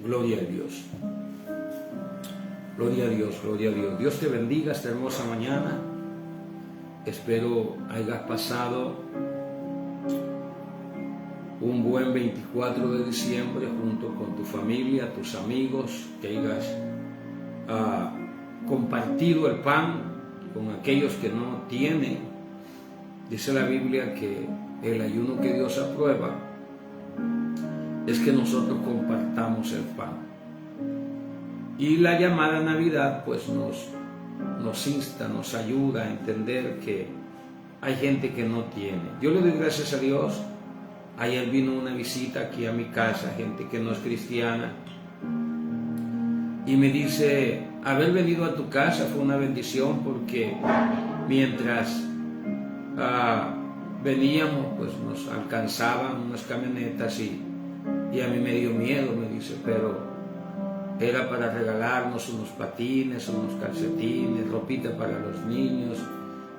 Gloria a Dios. Gloria a Dios, gloria a Dios. Dios te bendiga esta hermosa mañana. Espero hayas pasado un buen 24 de diciembre junto con tu familia, tus amigos, que hayas compartido el pan con aquellos que no tienen. Dice la Biblia que el ayuno que Dios aprueba es que nosotros compartamos el pan. Y la llamada Navidad pues nos insta, nos ayuda a entender que hay gente que no tiene. Yo le doy gracias a Dios. Ayer vino una visita aquí a mi casa, gente que no es cristiana, y me dice, haber venido a tu casa fue una bendición porque mientras veníamos, pues nos alcanzaban unas camionetas y a mí me dio miedo, me dice, pero era para regalarnos unos patines, unos calcetines, ropita para los niños.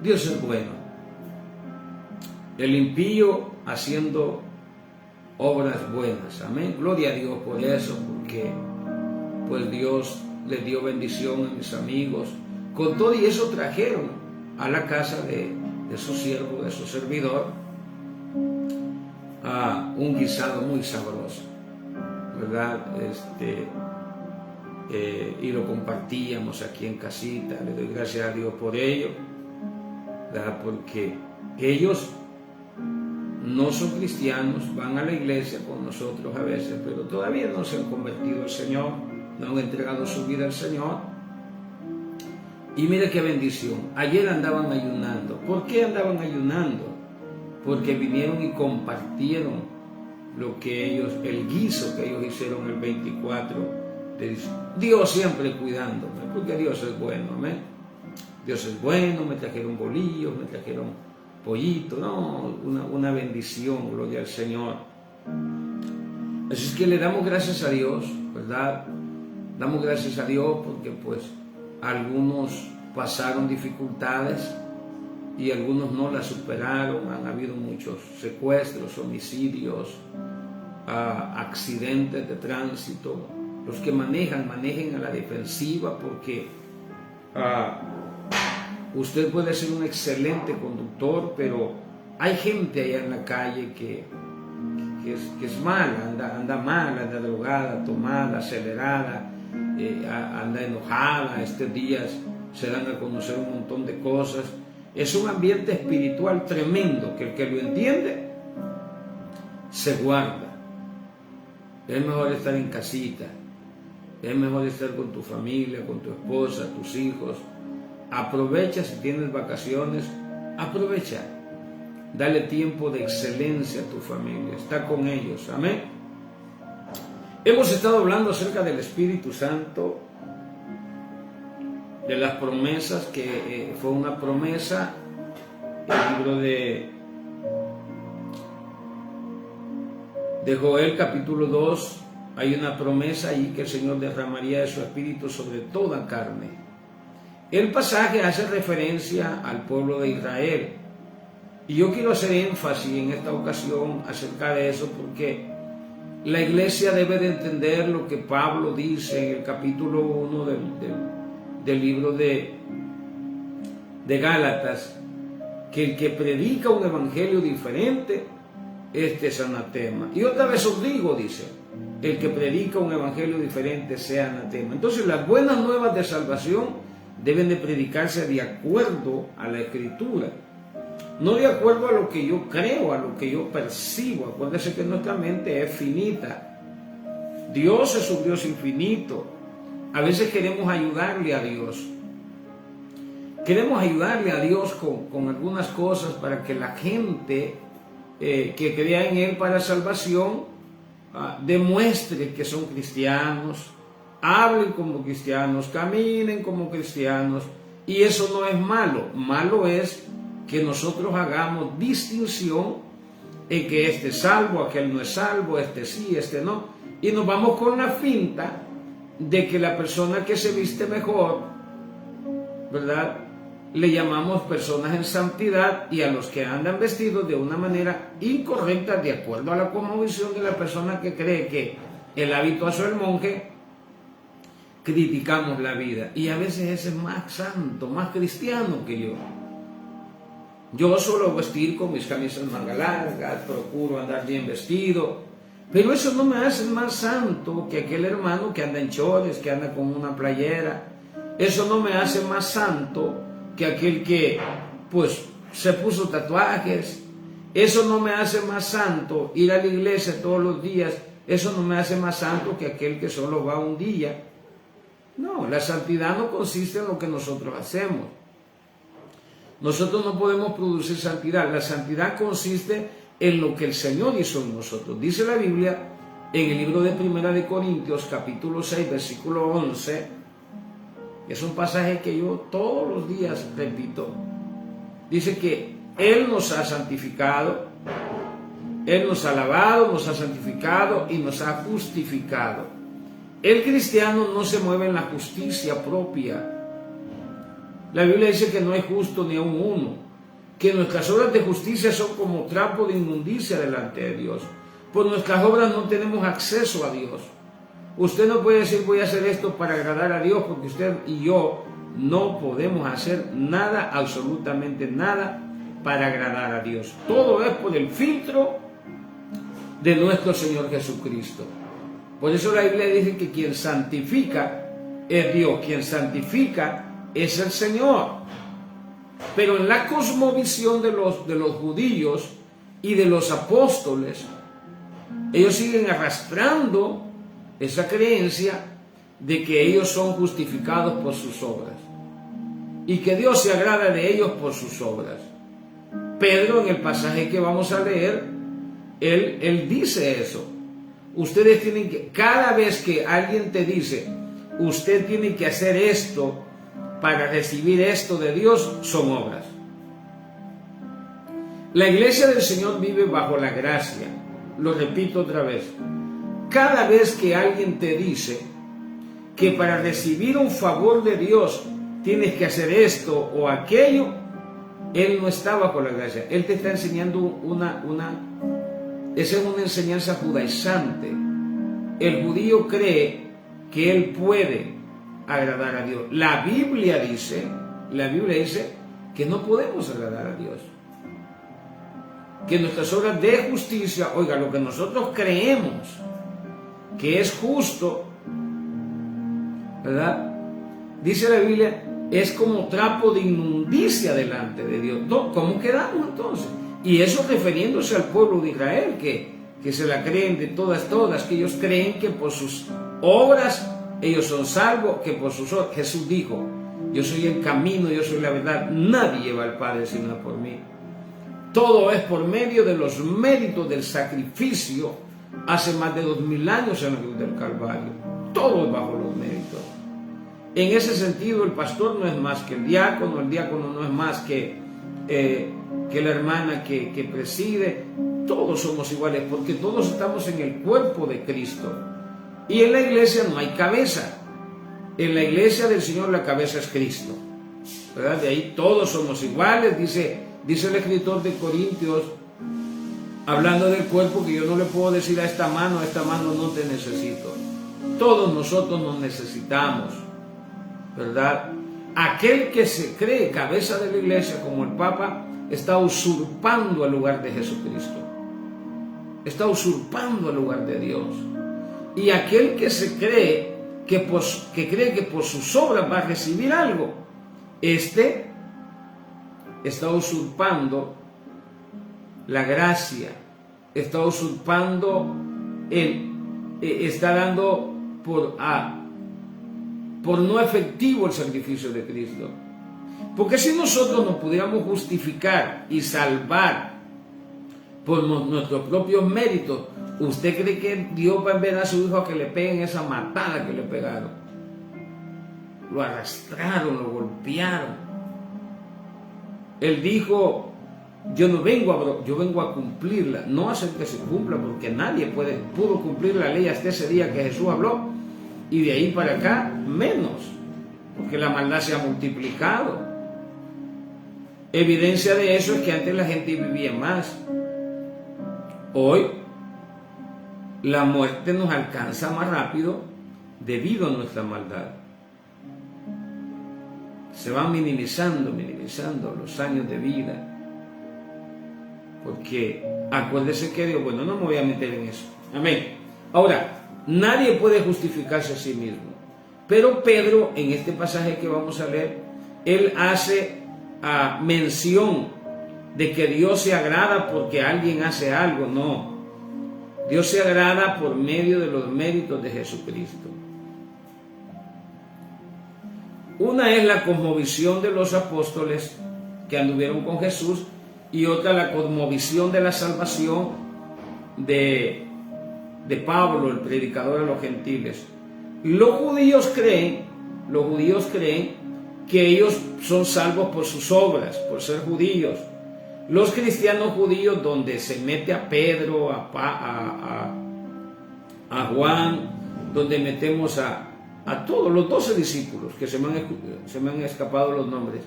Dios es bueno. El impío haciendo obras buenas. Amén. Gloria a Dios por eso, porque pues Dios le dio bendición a mis amigos. Con todo y eso trajeron a la casa de su siervo, de su servidor, un guisado muy sabroso, ¿verdad? Y lo compartíamos aquí en casita. Le doy gracias a Dios por ello, ¿verdad? Porque ellos no son cristianos, van a la iglesia con nosotros a veces, pero todavía no se han convertido al Señor, no han entregado su vida al Señor. Y mira qué bendición, ayer andaban ayunando. ¿Por qué andaban ayunando? Porque vinieron y compartieron lo que ellos, el guiso que ellos hicieron el 24 de diciembre. Dios siempre cuidándome, porque Dios es bueno, amén. Dios es bueno, me trajeron bolillos, me trajeron pollito, no, una bendición, gloria al Señor. Así es que le damos gracias a Dios, ¿verdad? Damos gracias a Dios porque pues algunos pasaron dificultades y algunos no las superaron. Han habido muchos secuestros, homicidios, accidentes de tránsito. Los que manejen a la defensiva porque usted puede ser un excelente conductor, pero hay gente allá en la calle que es mala, anda mal, anda drogada, tomada, acelerada, anda enojada. Estos días se dan a conocer un montón de cosas. Es un ambiente espiritual tremendo que el que lo entiende se guarda. Es mejor estar en casita, es mejor estar con tu familia, con tu esposa, tus hijos. Aprovecha, si tienes vacaciones, aprovecha. Dale tiempo de excelencia a tu familia, está con ellos, amén. Hemos estado hablando acerca del Espíritu Santo, de las promesas, que fue una promesa. El libro de Joel capítulo 2, hay una promesa ahí que el Señor derramaría de su Espíritu sobre toda carne. El pasaje hace referencia al pueblo de Israel. Y yo quiero hacer énfasis en esta ocasión acerca de eso porque la iglesia debe de entender lo que Pablo dice en el capítulo 1 del libro de Gálatas, que el que predica un evangelio diferente, este es anatema. Y otra vez os digo, dice, el que predica un evangelio diferente sea anatema. Entonces las buenas nuevas de salvación deben de predicarse de acuerdo a la Escritura, no de acuerdo a lo que yo creo, a lo que yo percibo. Acuérdense que nuestra mente es finita. Dios es un Dios infinito. A veces queremos ayudarle a Dios. Queremos ayudarle a Dios con algunas cosas para que la gente que crea en Él para salvación demuestre que son cristianos, hablen como cristianos, caminen como cristianos. Y eso no es malo. Malo es que nosotros hagamos distinción en que este es salvo, aquel no es salvo, este sí, este no. Y nos vamos con la finta de que la persona que se viste mejor, ¿verdad?, le llamamos personas en santidad, y a los que andan vestidos de una manera incorrecta, de acuerdo a la cosmovisión de la persona que cree que el habituazo del monje, criticamos la vida. Y a veces ese es más santo, más cristiano que yo. Yo suelo vestir con mis camisas manga largas, procuro andar bien vestido, pero eso no me hace más santo que aquel hermano que anda en chores, que anda con una playera. Eso no me hace más santo que aquel que, pues, se puso tatuajes. Eso no me hace más santo ir a la iglesia todos los días. Eso no me hace más santo que aquel que solo va un día. No, la santidad no consiste en lo que nosotros hacemos. Nosotros no podemos producir santidad. La santidad consiste en lo que el Señor hizo en nosotros. Dice la Biblia en el libro de Primera de Corintios, capítulo 6, versículo 11. Es un pasaje que yo todos los días repito. Dice que Él nos ha santificado, Él nos ha lavado, nos ha santificado y nos ha justificado. El cristiano no se mueve en la justicia propia. La Biblia dice que no es justo ni aun uno, que nuestras obras de justicia son como trapo de inmundicia delante de Dios. Por nuestras obras no tenemos acceso a Dios. Usted no puede decir voy a hacer esto para agradar a Dios, porque usted y yo no podemos hacer nada, absolutamente nada, para agradar a Dios. Todo es por el filtro de nuestro Señor Jesucristo. Por eso la Biblia dice que quien santifica es Dios, quien santifica es el Señor. Pero en la cosmovisión de los judíos y de los apóstoles, ellos siguen arrastrando esa creencia de que ellos son justificados por sus obras y que Dios se agrada de ellos por sus obras. Pedro, en el pasaje que vamos a leer, él dice eso. Ustedes tienen que, cada vez que alguien te dice, usted tiene que hacer esto para recibir esto de Dios, son obras. La iglesia del Señor vive bajo la gracia. Lo repito otra vez. Cada vez que alguien te dice que para recibir un favor de Dios tienes que hacer esto o aquello, él no está bajo la gracia. Él te está enseñando esa es una enseñanza judaizante. El judío cree que él puede agradar a Dios. La Biblia dice que no podemos agradar a Dios. Que nuestras obras de justicia, oiga, lo que nosotros creemos que es justo, ¿verdad? Dice la Biblia, es como trapo de inmundicia delante de Dios. ¿Cómo quedamos entonces? Y eso refiriéndose al pueblo de Israel, que se la creen de todas, que ellos creen que por sus obras ellos son salvos, que por sus obras, Jesús dijo, yo soy el camino, yo soy la verdad, nadie va al Padre sino por mí. Todo es por medio de los méritos del sacrificio hace más de 2000 años en la cruz del Calvario. Todo es bajo los méritos. En ese sentido, el pastor no es más que el diácono no es más que la hermana que preside. Todos somos iguales porque todos estamos en el cuerpo de Cristo. Y en la iglesia no hay cabeza. En la iglesia del Señor la cabeza es Cristo, ¿verdad? De ahí todos somos iguales, dice el escritor de Corintios, hablando del cuerpo, que yo no le puedo decir a esta mano no te necesito. Todos nosotros nos necesitamos, ¿verdad? Aquel que se cree cabeza de la iglesia, como el Papa, está usurpando el lugar de Jesucristo. Está usurpando el lugar de Dios. Y aquel que se cree que por sus obras va a recibir algo, este está usurpando la gracia, está usurpando, está dando por no efectivo el sacrificio de Cristo. Porque si nosotros nos pudiéramos justificar y salvar por nuestros propios méritos, ¿usted cree que Dios va a enviar a su hijo a que le peguen esa matada que le pegaron? Lo arrastraron, lo golpearon. Él dijo, yo vengo a cumplirla, no a hacer que se cumpla, porque nadie pudo cumplir la ley hasta ese día que Jesús habló, y de ahí para acá menos, porque la maldad se ha multiplicado. Evidencia de eso es que antes la gente vivía más. Hoy la muerte nos alcanza más rápido debido a nuestra maldad. Se van minimizando los años de vida. Porque acuérdese que Dios, bueno, no me voy a meter en eso. Amén. Ahora, nadie puede justificarse a sí mismo. Pero Pedro, en este pasaje que vamos a leer, él hace mención de que Dios se agrada porque alguien hace algo. No. Dios se agrada por medio de los méritos de Jesucristo. Una es la cosmovisión de los apóstoles que anduvieron con Jesús, y otra la cosmovisión de la salvación de Pablo, el predicador a los gentiles. Los judíos creen que ellos son salvos por sus obras, por ser judíos. Los cristianos judíos, donde se mete a Pedro, a Juan, donde metemos a todos los 12 discípulos, que se me han escapado los nombres,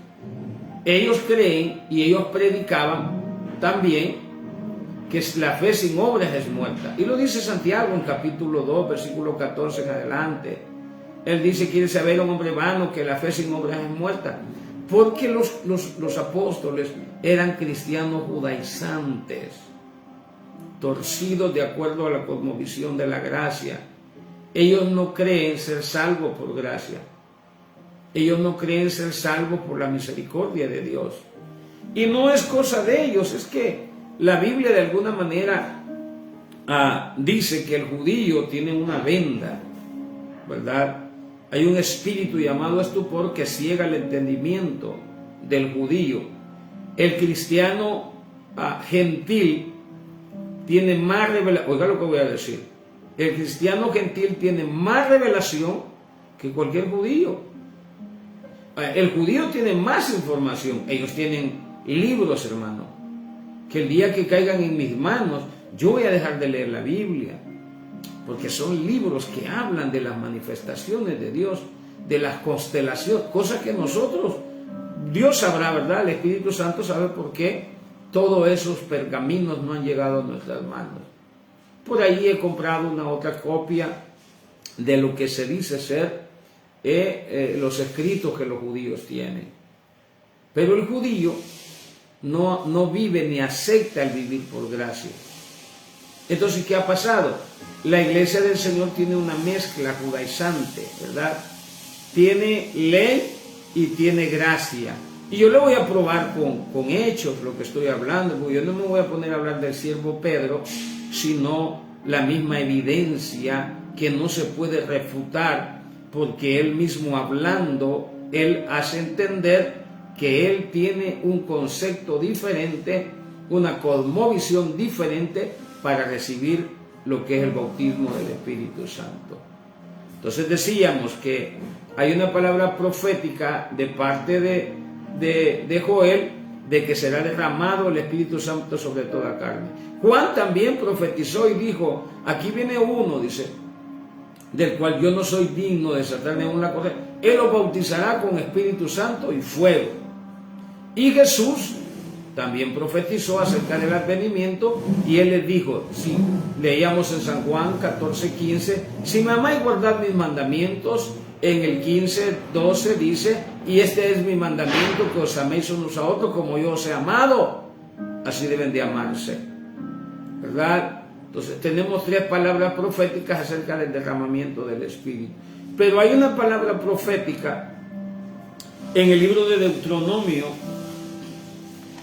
ellos creen y ellos predicaban también que la fe sin obras es muerta. Y lo dice Santiago en capítulo 2, versículo 14 en adelante. Él dice: quiere saber un hombre vano que la fe sin obras es muerta. Porque los apóstoles eran cristianos judaizantes, torcidos de acuerdo a la cosmovisión de la gracia. Ellos no creen ser salvos por gracia. Ellos no creen ser salvos por la misericordia de Dios. Y no es cosa de ellos, es que la Biblia de alguna manera dice que el judío tiene una venda, ¿verdad? Hay un espíritu llamado estupor que ciega el entendimiento del judío. El cristiano gentil tiene más revelación. Oiga lo que voy a decir. El cristiano gentil tiene más revelación que cualquier judío. El judío tiene más información. Ellos tienen libros, hermano, que el día que caigan en mis manos, yo voy a dejar de leer la Biblia, porque son libros que hablan de las manifestaciones de Dios, de las constelaciones, cosas que nosotros, Dios sabrá, ¿verdad? El Espíritu Santo sabe por qué todos esos pergaminos no han llegado a nuestras manos. Por ahí he comprado una otra copia de lo que se dice ser los escritos que los judíos tienen. Pero el judío no vive ni acepta el vivir por gracia. Entonces, ¿qué ha pasado? La iglesia del Señor tiene una mezcla judaizante, ¿verdad? Tiene ley y tiene gracia. Y yo le voy a probar con hechos lo que estoy hablando, porque yo no me voy a poner a hablar del siervo Pedro, sino la misma evidencia que no se puede refutar, porque él mismo hablando, él hace entender que él tiene un concepto diferente, una cosmovisión diferente para recibir lo que es el bautismo del Espíritu Santo. Entonces decíamos que hay una palabra profética de parte de Joel, de que será derramado el Espíritu Santo sobre toda carne. Juan también profetizó y dijo: aquí viene uno, dice, del cual yo no soy digno de desatarle aún la correa. Él los bautizará con Espíritu Santo y fuego. Y Jesús también profetizó acerca del advenimiento, y él les dijo, si leíamos en San Juan 14:15, si me amáis, guardad mis mandamientos. En el 15:12 dice: y este es mi mandamiento, que os améis unos a otros como yo os he amado. Así deben de amarse, ¿verdad? Entonces tenemos 3 palabras proféticas acerca del derramamiento del Espíritu. Pero hay una palabra profética en el libro de Deuteronomio,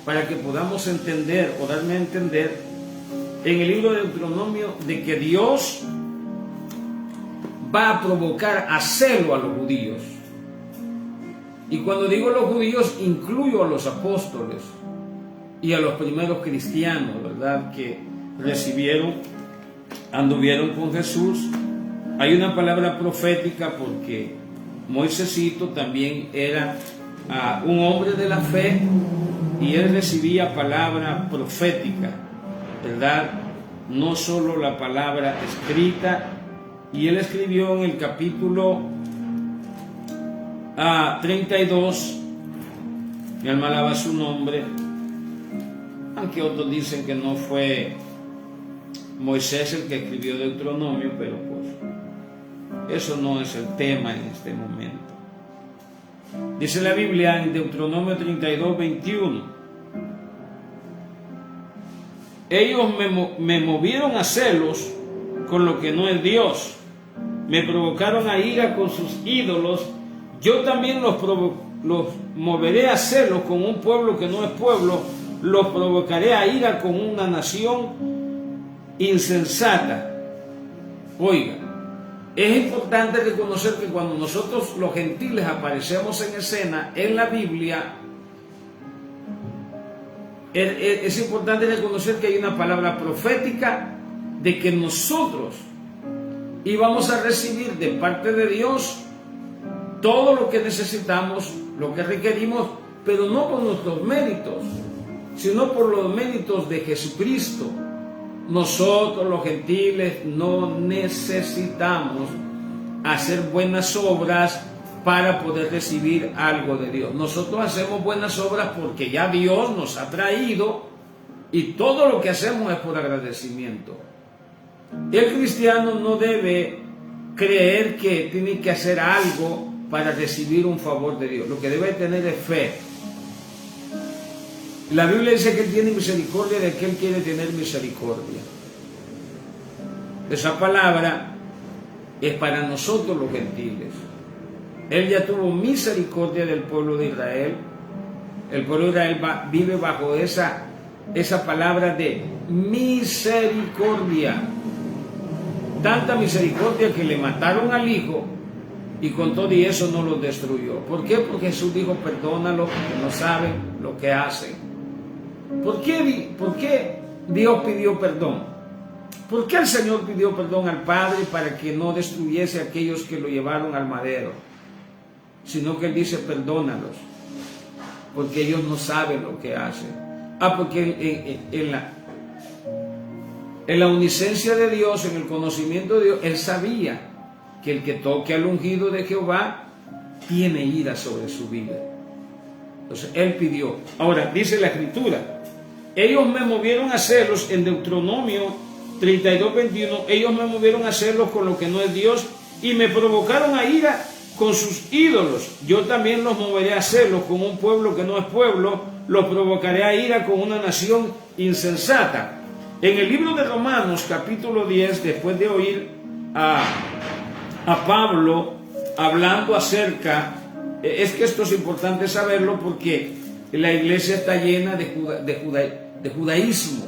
para que podamos entender o darme a entender, en el libro de Deuteronomio, de que Dios va a provocar a celo a los judíos. Y cuando digo los judíos, incluyo a los apóstoles y a los primeros cristianos, ¿verdad?, que anduvieron con Jesús. Hay una palabra profética porque Moisésito también era un hombre de la fe, y él recibía palabra profética, ¿verdad? No solo la palabra escrita. Y él escribió en el capítulo 32, mi alma alaba su nombre, aunque otros dicen que no fue Moisés el que escribió Deuteronomio, pero pues eso no es el tema en este momento. Dice la Biblia en Deuteronomio 32, 21: ellos me movieron a celos con lo que no es Dios, me provocaron a ira con sus ídolos, yo también los moveré a celos con un pueblo que no es pueblo, los provocaré a ira con una nación insensata. Oiga, es importante reconocer que cuando nosotros los gentiles aparecemos en escena en la Biblia, es importante reconocer que hay una palabra profética de que nosotros íbamos a recibir de parte de Dios todo lo que necesitamos, lo que requerimos, pero no por nuestros méritos, sino por los méritos de Jesucristo. Nosotros los gentiles no necesitamos hacer buenas obras para poder recibir algo de Dios. Nosotros hacemos buenas obras porque ya Dios nos ha traído y todo lo que hacemos es por agradecimiento. El cristiano no debe creer que tiene que hacer algo para recibir un favor de Dios. Lo que debe tener es fe. La Biblia dice que Él tiene misericordia de que Él quiere tener misericordia. Esa palabra es para nosotros los gentiles. Él ya tuvo misericordia del pueblo de Israel. El pueblo de Israel vive bajo esa palabra de misericordia. Tanta misericordia que le mataron al hijo y con todo y eso no los destruyó. ¿Por qué? Porque Jesús dijo: perdónalos porque no saben lo que hacen. ¿Por qué Dios pidió perdón? ¿Por qué el Señor pidió perdón al Padre para que no destruyese a aquellos que lo llevaron al madero? Sino que Él dice: perdónalos porque ellos no saben lo que hacen. Porque en la omnisciencia de Dios, en el conocimiento de Dios, Él sabía que el que toque al ungido de Jehová tiene ira sobre su vida. Entonces Él pidió. Ahora dice la Escritura: ellos me movieron a celos, en Deuteronomio 32, 21, ellos me movieron a celos con lo que no es Dios y me provocaron a ira con sus ídolos. Yo también los moveré a celos con un pueblo que no es pueblo, los provocaré a ira con una nación insensata. En el libro de Romanos, capítulo 10, después de oír a Pablo hablando acerca, es que esto es importante saberlo porque la iglesia está llena de judaísmo,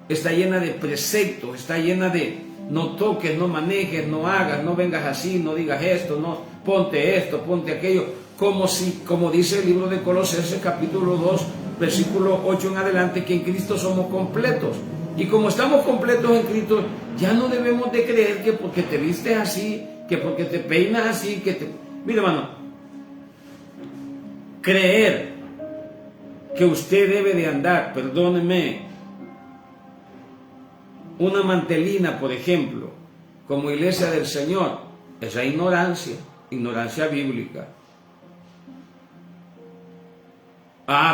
está llena de preceptos, está llena de no toques, no manejes, no hagas, no vengas así, no digas esto, no ponte esto, ponte aquello, como dice el libro de Colosenses capítulo 2, versículo 8 en adelante, que en Cristo somos completos. Y como estamos completos en Cristo, ya no debemos de creer que porque te vistes así, que porque te peinas así, Mire, hermano, creer que usted debe de andar, perdóneme, una mantelina, por ejemplo, como iglesia del Señor, esa ignorancia bíblica.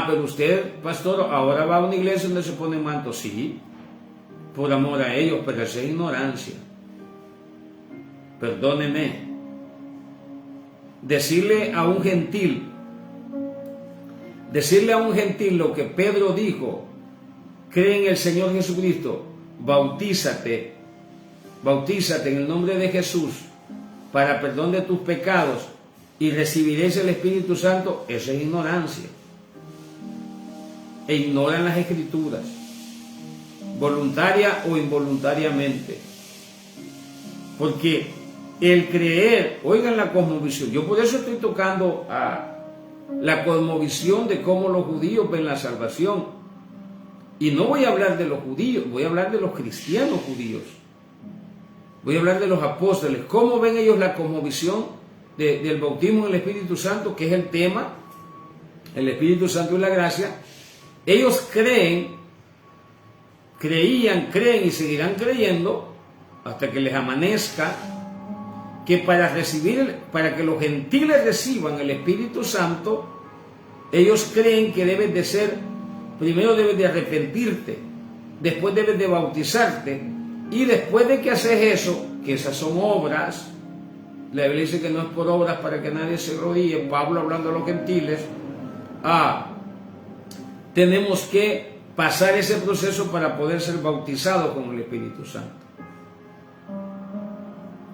Pero usted, pastor, ahora va a una iglesia donde se pone manto. Sí, por amor a ellos, pero esa es ignorancia. Perdóneme. Decirle a un gentil lo que Pedro dijo: cree en el Señor Jesucristo, bautízate en el nombre de Jesús para perdón de tus pecados y recibiréis el Espíritu Santo. Esa es ignorancia. E ignoran las Escrituras, voluntaria o involuntariamente. Porque el creer, oigan la cosmovisión, yo por eso estoy tocando a la cosmovisión de cómo los judíos ven la salvación. Y no voy a hablar de los judíos, voy a hablar de los cristianos judíos. Voy a hablar de los apóstoles, cómo ven ellos la cosmovisión del bautismo en el Espíritu Santo, que es el tema, el Espíritu Santo y la gracia. Ellos creen y seguirán creyendo hasta que les amanezca, que para que los gentiles reciban el Espíritu Santo, ellos creen que debes de ser, primero debes de arrepentirte, después debes de bautizarte Y después de que haces eso, que esas son obras, la Biblia dice que no es por obras para que nadie se gloríe, Pablo hablando a los gentiles, tenemos que pasar ese proceso para poder ser bautizados con el Espíritu Santo.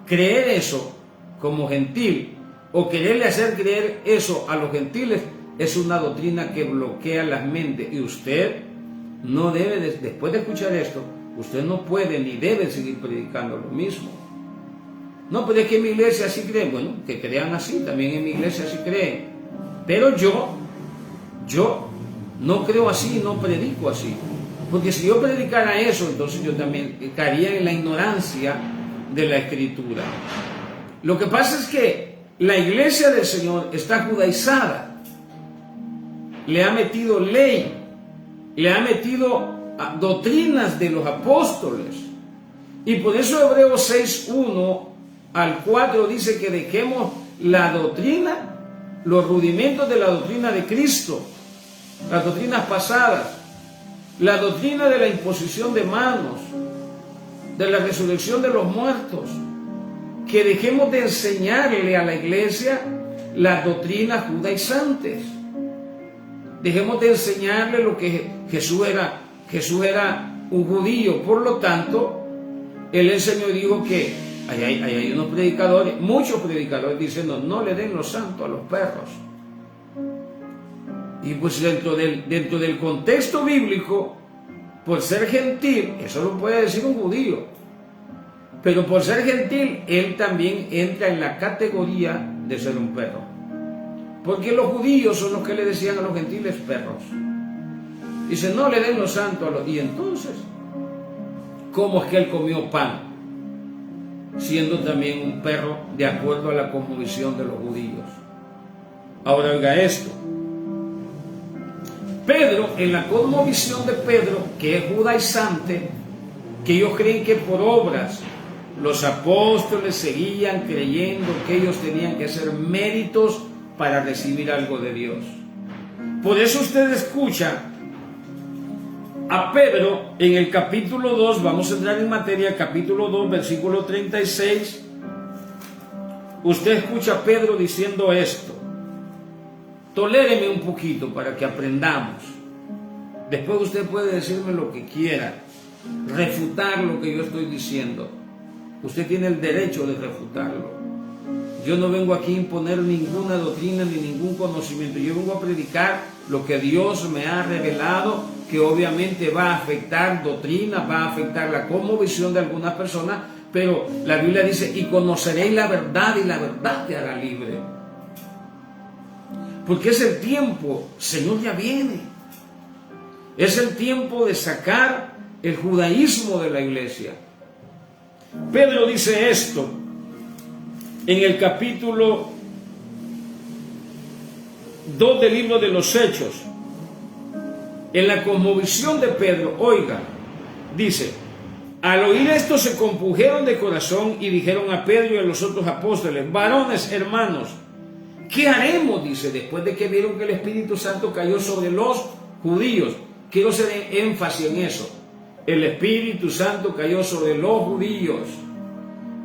Creer eso como gentil o quererle hacer creer eso a los gentiles es una doctrina que bloquea las mentes, y usted no debe, después de escuchar esto, usted no puede ni debe seguir predicando lo mismo. No, pero es que en mi iglesia así creen. Bueno, que crean así, también en mi iglesia así creen. Pero yo no creo así, no predico así. Porque si yo predicara eso, entonces yo también caería en la ignorancia de la Escritura. Lo que pasa es que la iglesia del Señor está judaizada. Le ha metido ley, le ha metido doctrinas de los apóstoles. Y por eso Hebreos 6:1 al 4 dice que dejemos la doctrina, los rudimentos de la doctrina de Cristo, las doctrinas pasadas, la doctrina de la imposición de manos, de la resurrección de los muertos, que dejemos de enseñarle a la iglesia las doctrinas judaizantes. Dejemos de enseñarle lo que Jesús era un judío. Por lo tanto, él enseñó y dijo que hay unos predicadores, muchos predicadores diciendo no le den lo santo a los perros. Y pues dentro del contexto bíblico, por ser gentil, eso lo puede decir un judío, pero por ser gentil, él también entra en la categoría de ser un perro. Porque los judíos son los que le decían a los gentiles perros. Dice, no le den lo santo a los... Y entonces, ¿cómo es que él comió pan? Siendo también un perro, de acuerdo a la cosmovisión de los judíos. Ahora oiga esto. Pedro, en la cosmovisión de Pedro, que es judaizante, que ellos creen que por obras los apóstoles seguían creyendo que ellos tenían que hacer méritos para recibir algo de Dios. Por eso usted escucha a Pedro en el capítulo 2, vamos a entrar en materia, capítulo 2, versículo 36. Usted escucha a Pedro diciendo esto. Toléreme un poquito para que aprendamos. Después usted puede decirme lo que quiera, refutar lo que yo estoy diciendo. Usted tiene el derecho de refutarlo. Yo no vengo aquí a imponer ninguna doctrina ni ningún conocimiento. Yo vengo a predicar lo que Dios me ha revelado, que obviamente va a afectar doctrina, va a afectar la cosmovisión de algunas personas, pero la Biblia dice, y conoceréis la verdad y la verdad te hará libre. Porque es el tiempo, Señor ya viene. Es el tiempo de sacar el judaísmo de la iglesia. Pedro dice esto en el capítulo 2 del libro de los Hechos. En la cosmovisión de Pedro, oiga, dice, al oír esto se compungeron de corazón y dijeron a Pedro y a los otros apóstoles, varones, hermanos, ¿qué haremos? Dice, después de que vieron que el Espíritu Santo cayó sobre los judíos. Quiero hacer énfasis en eso. El Espíritu Santo cayó sobre los judíos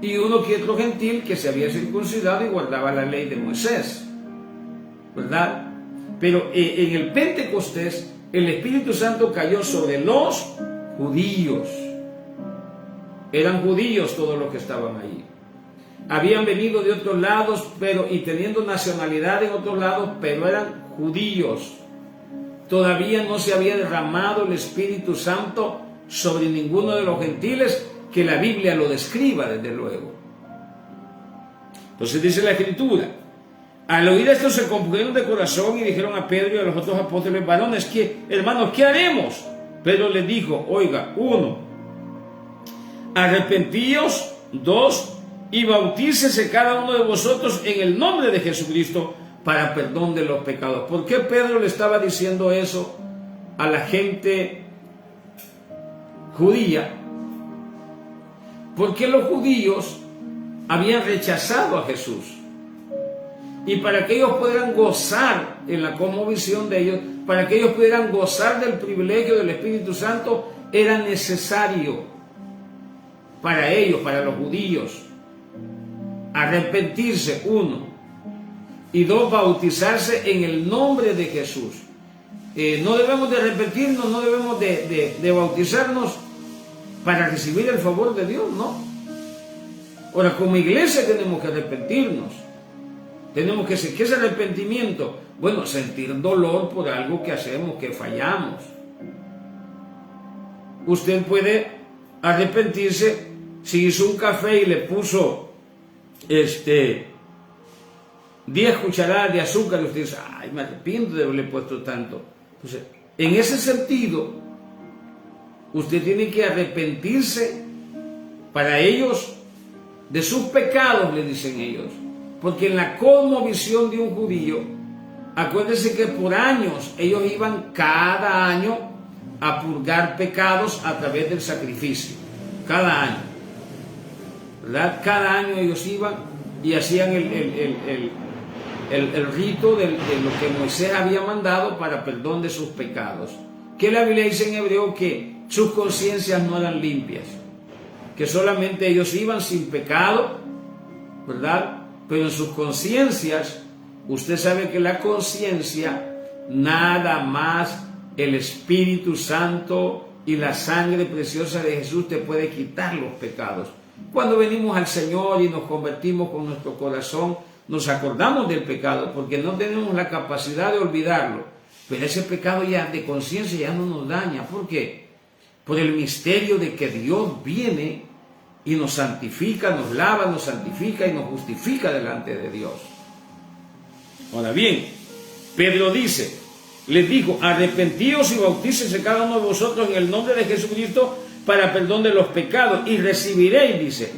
y uno que otro gentil que se había circuncidado y guardaba la ley de Moisés, ¿verdad? Pero en el Pentecostés el Espíritu Santo cayó sobre los judíos. Eran judíos todos los que estaban allí. Habían venido de otros lados, y teniendo nacionalidad en otros lados, pero eran judíos. Todavía no se había derramado el Espíritu Santo sobre ninguno de los gentiles, que la Biblia lo describa desde luego. Entonces dice la Escritura, al oír esto se compungieron de corazón y dijeron a Pedro y a los otros apóstoles, varones, hermanos, ¿qué haremos? Pedro les dijo, oiga, 1, arrepentíos, 2, y bautícese cada uno de vosotros en el nombre de Jesucristo para perdón de los pecados. ¿Por qué Pedro le estaba diciendo eso a la gente judía? Porque los judíos habían rechazado a Jesús. Y para que ellos pudieran gozar en la cosmovisión de ellos, para que ellos pudieran gozar del privilegio del Espíritu Santo, era necesario para ellos, para los judíos. Arrepentirse, 1. Y 2, bautizarse en el nombre de Jesús. No debemos de arrepentirnos, no debemos de bautizarnos para recibir el favor de Dios, no. Ahora, como iglesia tenemos que arrepentirnos. Tenemos que ¿qué es arrepentimiento? Bueno, sentir dolor por algo que hacemos, que fallamos. Usted puede arrepentirse si hizo un café y le puso 10 cucharadas de azúcar y usted dice, ay, me arrepiento de haberle puesto tanto. Entonces, en ese sentido, usted tiene que arrepentirse para ellos de sus pecados, le dicen ellos. Porque en la cosmovisión de un judío, acuérdense que por años ellos iban cada año a purgar pecados a través del sacrificio. Cada año. ¿Verdad? Cada año ellos iban y hacían el rito de lo que Moisés había mandado para perdón de sus pecados. Que la Biblia dice en hebreo que sus conciencias no eran limpias. Que solamente ellos iban sin pecado, ¿verdad? Pero en sus conciencias, usted sabe que la conciencia, nada más el Espíritu Santo y la sangre preciosa de Jesús te puede quitar los pecados. Cuando venimos al Señor y nos convertimos con nuestro corazón, nos acordamos del pecado porque no tenemos la capacidad de olvidarlo. Pero ese pecado ya de conciencia ya no nos daña. ¿Por qué? Por el misterio de que Dios viene y nos santifica, nos lava, nos santifica y nos justifica delante de Dios. Ahora bien, Pedro dice, les dijo, arrepentíos y bautícese cada uno de vosotros en el nombre de Jesucristo para perdón de los pecados y recibiréis, dice,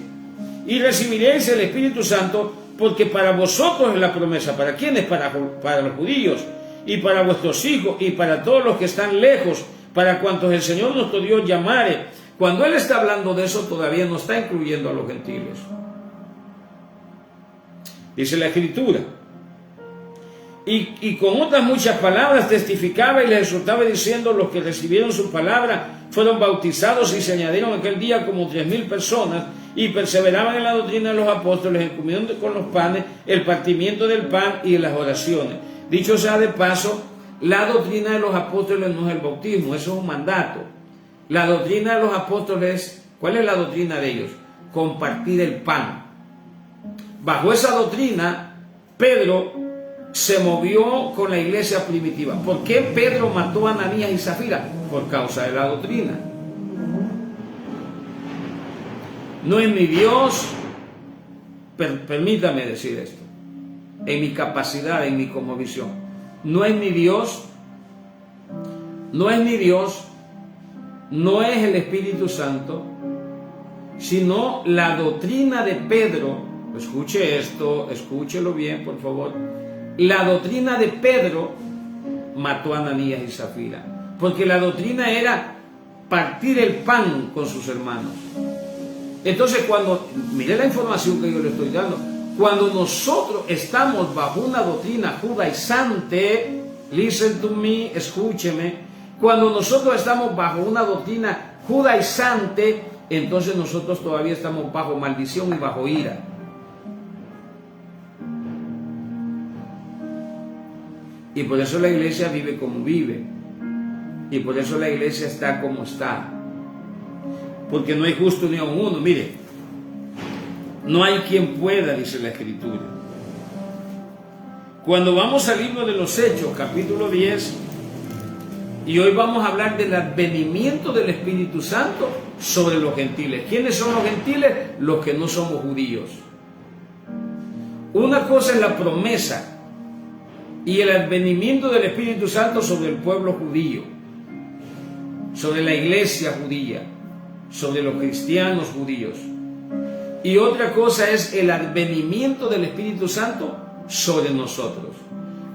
y recibiréis el Espíritu Santo porque para vosotros es la promesa. ¿Para quiénes? Para los judíos y para vuestros hijos y para todos los que están lejos, para cuantos el Señor nuestro Dios llamare. Cuando Él está hablando de eso, todavía no está incluyendo a los gentiles. Dice la Escritura. Y con otras muchas palabras testificaba y les exhortaba diciendo, los que recibieron su palabra fueron bautizados y se añadieron aquel día como 3,000 personas y perseveraban en la doctrina de los apóstoles, en comunión con los panes, el partimiento del pan y las oraciones. Dicho sea de paso, la doctrina de los apóstoles no es el bautismo, eso es un mandato. La doctrina de los apóstoles, ¿cuál es la doctrina de ellos? Compartir el pan. Bajo esa doctrina, Pedro se movió con la iglesia primitiva. ¿Por qué Pedro mató a Ananías y Zafira? Por causa de la doctrina. No es mi Dios, permítame decir esto, en mi capacidad, en mi cosmovisión, no es mi Dios, no es mi Dios, no es el Espíritu Santo, sino la doctrina de Pedro. Escuche esto, escúchelo bien, por favor. La doctrina de Pedro mató a Ananías y Zafira, porque la doctrina era partir el pan con sus hermanos. Entonces, mire la información que yo le estoy dando, cuando nosotros estamos bajo una doctrina judaizante, listen to me, escúcheme. Cuando nosotros estamos bajo una doctrina judaizante, entonces nosotros todavía estamos bajo maldición y bajo ira. Y por eso la iglesia vive como vive. Y por eso la iglesia está como está. Porque no hay justo ni aun uno. Mire, no hay quien pueda, dice la Escritura. Cuando vamos al libro de los Hechos, capítulo 10, y hoy vamos a hablar del advenimiento del Espíritu Santo sobre los gentiles. ¿Quiénes son los gentiles? Los que no somos judíos. Una cosa es la promesa y el advenimiento del Espíritu Santo sobre el pueblo judío, sobre la iglesia judía, sobre los cristianos judíos. Y otra cosa es el advenimiento del Espíritu Santo sobre nosotros.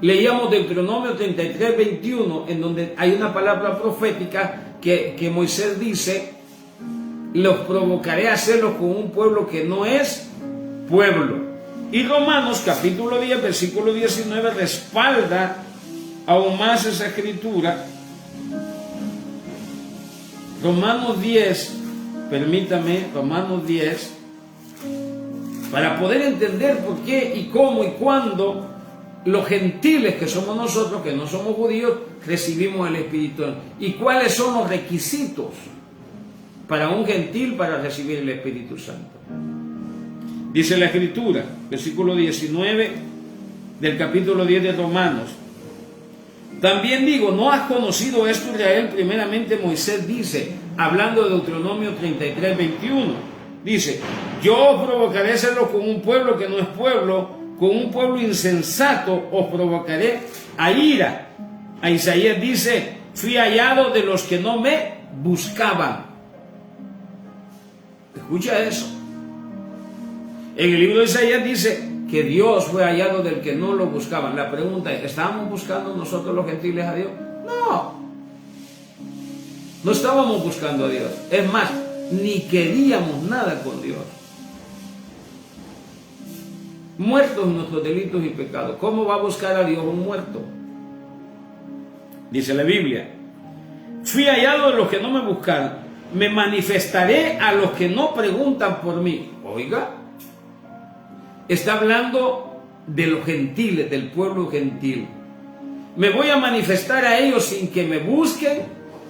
Leíamos Deuteronomio 33, 21, en donde hay una palabra profética que Moisés dice, los provocaré a hacerlo con un pueblo que no es pueblo. Y Romanos capítulo 10, versículo 19 respalda aún más esa escritura. Romanos 10, permítame, Romanos 10, para poder entender por qué y cómo y cuándo los gentiles que somos nosotros, que no somos judíos, recibimos el Espíritu Santo. ¿Y cuáles son los requisitos para un gentil para recibir el Espíritu Santo? Dice la Escritura, versículo 19 del capítulo 10 de Romanos. También digo, ¿no has conocido esto, Israel? Primeramente Moisés dice, hablando de Deuteronomio 33, 21, dice, yo os provocaré a hacerlo con un pueblo que no es pueblo, con un pueblo insensato os provocaré a ira. A Isaías dice, fui hallado de los que no me buscaban. Escucha eso. En el libro de Isaías dice que Dios fue hallado del que no lo buscaban. La pregunta es, ¿estábamos buscando nosotros los gentiles a Dios? No estábamos buscando a Dios. Es más, ni queríamos nada con Dios. Muertos en nuestros delitos y pecados. ¿Cómo va a buscar a Dios un muerto? Dice la Biblia, fui hallado de los que no me buscaron, me manifestaré a los que no preguntan por mí. Oiga, está hablando de los gentiles, del pueblo gentil. Me voy a manifestar a ellos sin que me busquen,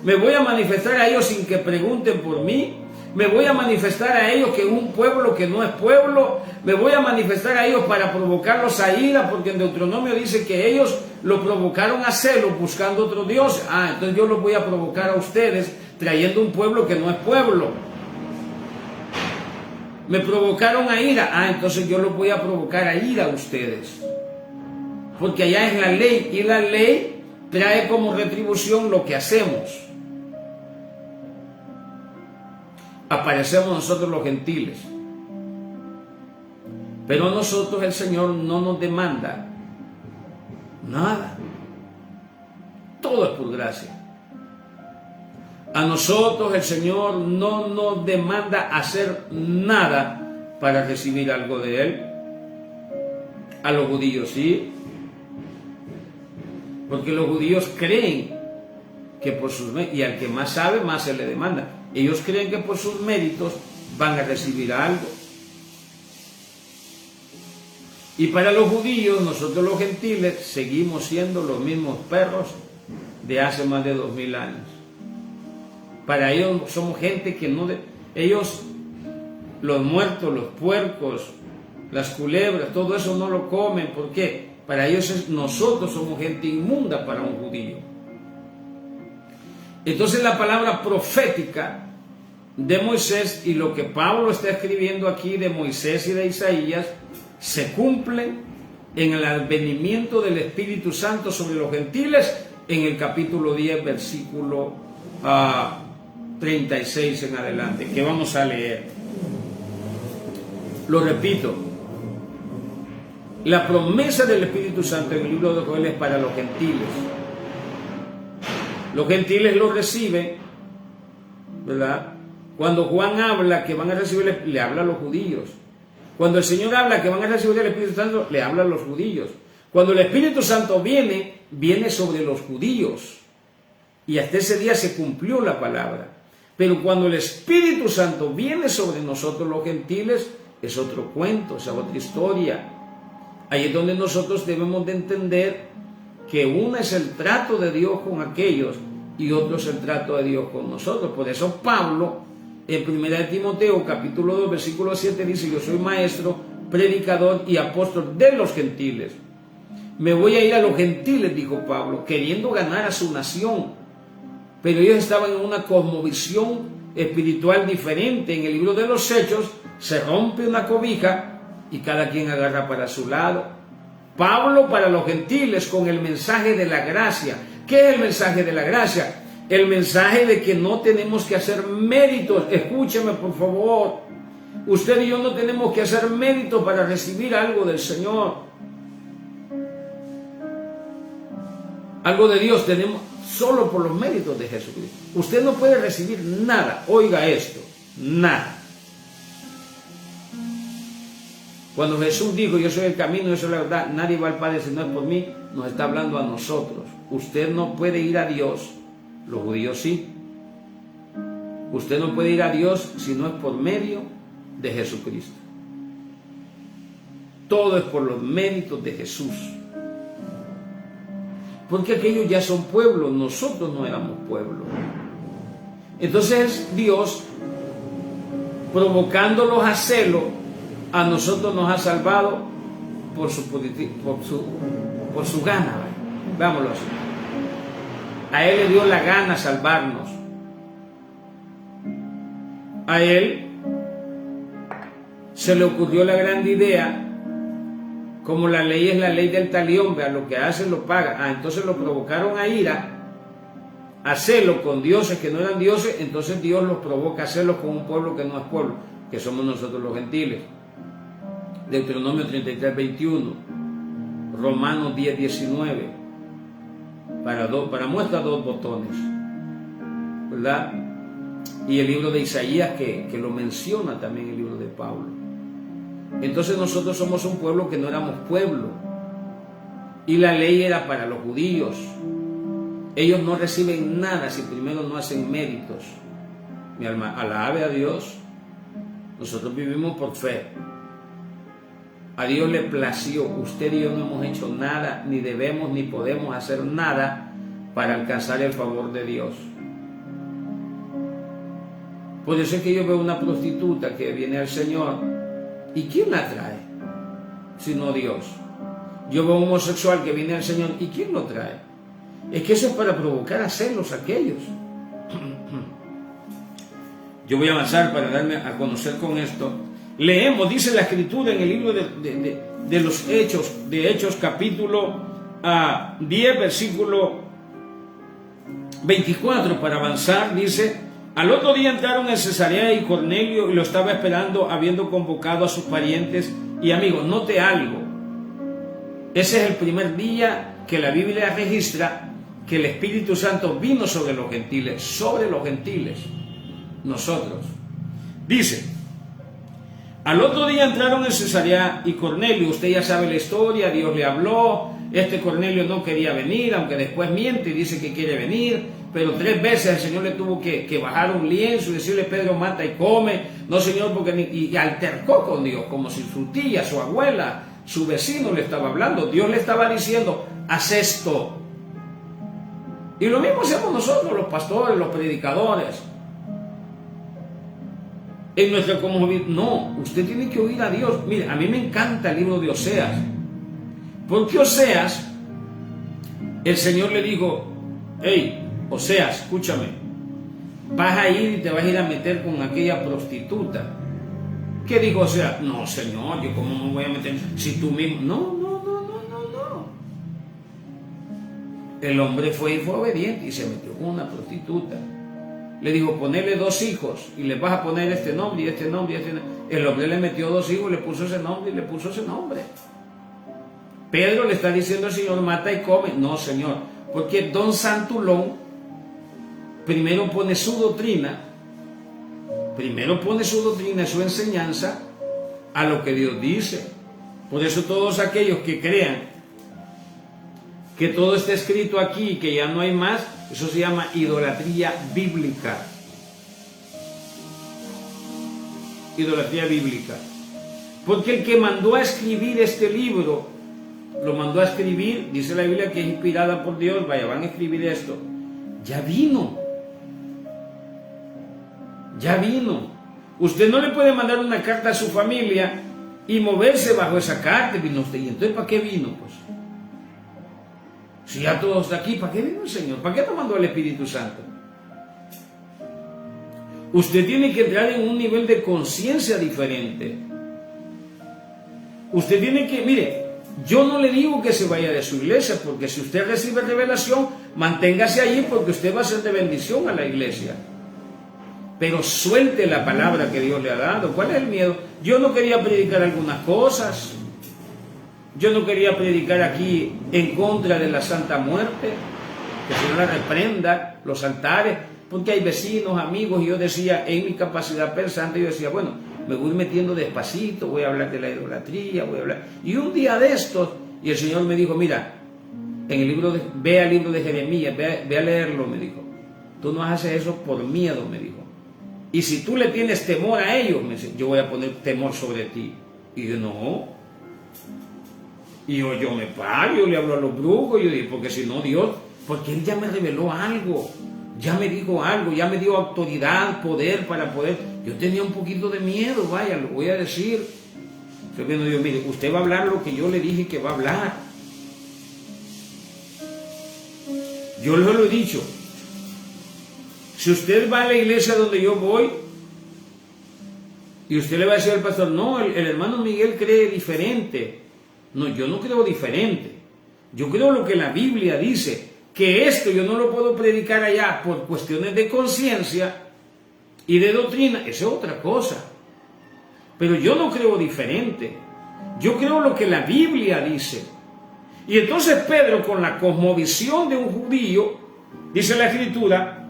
me voy a manifestar a ellos sin que pregunten por mí, me voy a manifestar a ellos que es un pueblo que no es pueblo, me voy a manifestar a ellos para provocarlos a ira, porque en Deuteronomio dice que ellos lo provocaron a celo buscando otro Dios. Entonces yo los voy a provocar a ustedes trayendo un pueblo que no es pueblo. Me provocaron a ira, entonces yo los voy a provocar a ira a ustedes. Porque allá es la ley, y la ley trae como retribución lo que hacemos. Aparecemos nosotros los gentiles. Pero nosotros, el Señor no nos demanda nada. Todo es por gracia. A nosotros el Señor no nos demanda hacer nada para recibir algo de Él. A los judíos sí. Porque los judíos creen que por sus méritos, y al que más sabe, más se le demanda. Ellos creen que por sus méritos van a recibir algo. Y para los judíos, nosotros los gentiles, seguimos siendo los mismos perros de hace más de 2000 años. Para ellos somos gente que no... Ellos, los muertos, los puercos, las culebras, todo eso no lo comen. ¿Por qué? Para ellos nosotros somos gente inmunda para un judío. Entonces la palabra profética de Moisés y lo que Pablo está escribiendo aquí de Moisés y de Isaías se cumple en el advenimiento del Espíritu Santo sobre los gentiles en el capítulo 10, versículo 36 en adelante, que vamos a leer. Lo repito, la promesa del Espíritu Santo en el libro de Joel es para los gentiles. Los gentiles lo reciben, ¿verdad? Cuando Juan habla que van a recibir, le habla a los judíos. Cuando el Señor habla que van a recibir el Espíritu Santo, le habla a los judíos. Cuando el Espíritu Santo viene sobre los judíos. Y hasta ese día se cumplió la palabra. Pero cuando el Espíritu Santo viene sobre nosotros los gentiles, es otro cuento, es otra historia. Ahí es donde nosotros debemos de entender que uno es el trato de Dios con aquellos y otro es el trato de Dios con nosotros. Por eso Pablo, en 1 Timoteo capítulo 2 versículo 7 dice, yo soy maestro, predicador y apóstol de los gentiles. Me voy a ir a los gentiles, dijo Pablo, queriendo ganar a su nación. Pero ellos estaban en una cosmovisión espiritual diferente. En el libro de los Hechos se rompe una cobija y cada quien agarra para su lado. Pablo para los gentiles con el mensaje de la gracia. ¿Qué es el mensaje de la gracia? El mensaje de que no tenemos que hacer méritos. Escúcheme por favor. Usted y yo no tenemos que hacer méritos para recibir algo del Señor. Algo de Dios tenemos solo por los méritos de Jesucristo. Usted no puede recibir nada. Oiga esto, nada. Cuando Jesús dijo, yo soy el camino, yo soy la verdad, nadie va al Padre si no es por mí, nos está hablando a nosotros. Usted no puede ir a Dios, los judíos sí. Usted no puede ir a Dios si no es por medio de Jesucristo. Todo es por los méritos de Jesús. Porque aquellos ya son pueblos, nosotros no éramos pueblo. Entonces Dios, provocándolos a celo, a nosotros nos ha salvado por su gana. Vámonos así. A Él le dio la gana salvarnos. A Él se le ocurrió la gran idea, como la ley es la ley del talión, vea, lo que hace lo paga. Entonces lo provocaron a ira, a celo con dioses que no eran dioses. Entonces Dios los provoca a celos con un pueblo que no es pueblo, que somos nosotros los gentiles. Deuteronomio 33, 21, Romanos 10, 19, para muestra dos botones, ¿verdad? Y el libro de Isaías que lo menciona también el libro de Pablo. Entonces nosotros somos un pueblo que no éramos pueblo, y la ley era para los judíos. Ellos no reciben nada si primero no hacen méritos. Mi alma, alabe a Dios. Nosotros vivimos por fe. A Dios le plació. Usted y yo no hemos hecho nada, ni debemos ni podemos hacer nada para alcanzar el favor de Dios. Por eso es que yo veo una prostituta que viene al Señor, ¿y quién la trae? Sino Dios. Yo veo un homosexual que viene al Señor, ¿y quién lo trae? Es que eso es para provocar a celos a aquellos. Yo voy a avanzar para darme a conocer con esto. Leemos, dice la Escritura en el libro de los Hechos, de Hechos capítulo 10, versículo 24, para avanzar, dice: al otro día entraron en Cesarea y Cornelio y lo estaba esperando, habiendo convocado a sus parientes y amigos. Note algo, ese es el primer día que la Biblia registra que el Espíritu Santo vino sobre los gentiles, nosotros. Dice: al otro día entraron en Cesarea y Cornelio, usted ya sabe la historia, Dios le habló, Cornelio no quería venir, aunque después miente y dice que quiere venir, pero 3 veces el Señor le tuvo que bajar un lienzo y decirle: Pedro, mata y come. No, Señor, porque y altercó con Dios, como si su tía, su abuela, su vecino le estaba hablando. Dios le estaba diciendo: haz esto. Y lo mismo hacemos nosotros, los pastores, los predicadores. En nuestra comunidad, no, usted tiene que oír a Dios. Mire, a mí me encanta el libro de Oseas, porque Oseas, el Señor le dijo: hey, Oseas, escúchame, vas a ir y te vas a ir a meter con aquella prostituta. ¿Qué dijo Oseas? No, Señor, yo cómo me voy a meter si tú mismo. No. El hombre fue obediente y se metió con una prostituta. Le dijo: ponele 2 hijos y le vas a poner este nombre y este nombre y este nombre. El hombre le metió 2 hijos, le puso ese nombre y le puso ese nombre. Pedro le está diciendo al Señor: mata y come. No, Señor, porque don Santulón primero pone su doctrina, su enseñanza a lo que Dios dice. Por eso todos aquellos que crean que todo está escrito aquí y que ya no hay más, eso se llama idolatría bíblica. Idolatría bíblica. Porque el que mandó a escribir este libro, lo mandó a escribir, dice la Biblia que es inspirada por Dios, vaya, van a escribir esto. Ya vino. Usted no le puede mandar una carta a su familia y moverse bajo esa carta. Vino usted, y entonces ¿para qué vino? Pues si ya todo está aquí, ¿para qué vino el Señor? ¿Para qué te mandó el Espíritu Santo? Usted tiene que entrar en un nivel de conciencia diferente. Usted tiene que, mire, yo no le digo que se vaya de su iglesia, porque si usted recibe revelación, manténgase allí, porque usted va a ser de bendición a la iglesia. Pero suelte la palabra que Dios le ha dado. ¿Cuál es el miedo? Yo no quería predicar algunas cosas. Yo no quería predicar aquí en contra de la Santa Muerte, que el Señor la reprenda, los altares, porque hay vecinos, amigos, y yo decía, en mi capacidad pensante, yo decía, bueno, me voy metiendo despacito, voy a hablar de la idolatría, voy a hablar. Y un día de estos, y el Señor me dijo: mira, en el libro ve al libro de Jeremías, ve a leerlo, me dijo. Tú no haces eso por miedo, me dijo. Y si tú le tienes temor a ellos, me dice, yo voy a poner temor sobre ti. Y yo, no. Y yo me paro, yo le hablo a los brujos, yo digo, porque si no, Dios, porque Él ya me reveló algo, ya me dijo algo, ya me dio autoridad, poder para poder. Yo tenía un poquito de miedo, vaya, lo voy a decir. Estoy viendo, Dios, mire, usted va a hablar lo que yo le dije que va a hablar. Yo les lo he dicho. Si usted va a la iglesia donde yo voy y usted le va a decir al pastor, no, el hermano Miguel cree diferente. No, yo no creo diferente. Yo creo lo que la Biblia dice, que esto yo no lo puedo predicar allá por cuestiones de conciencia y de doctrina, eso es otra cosa. Pero yo no creo diferente. Yo creo lo que la Biblia dice. Y entonces Pedro, con la cosmovisión de un judío, dice la Escritura,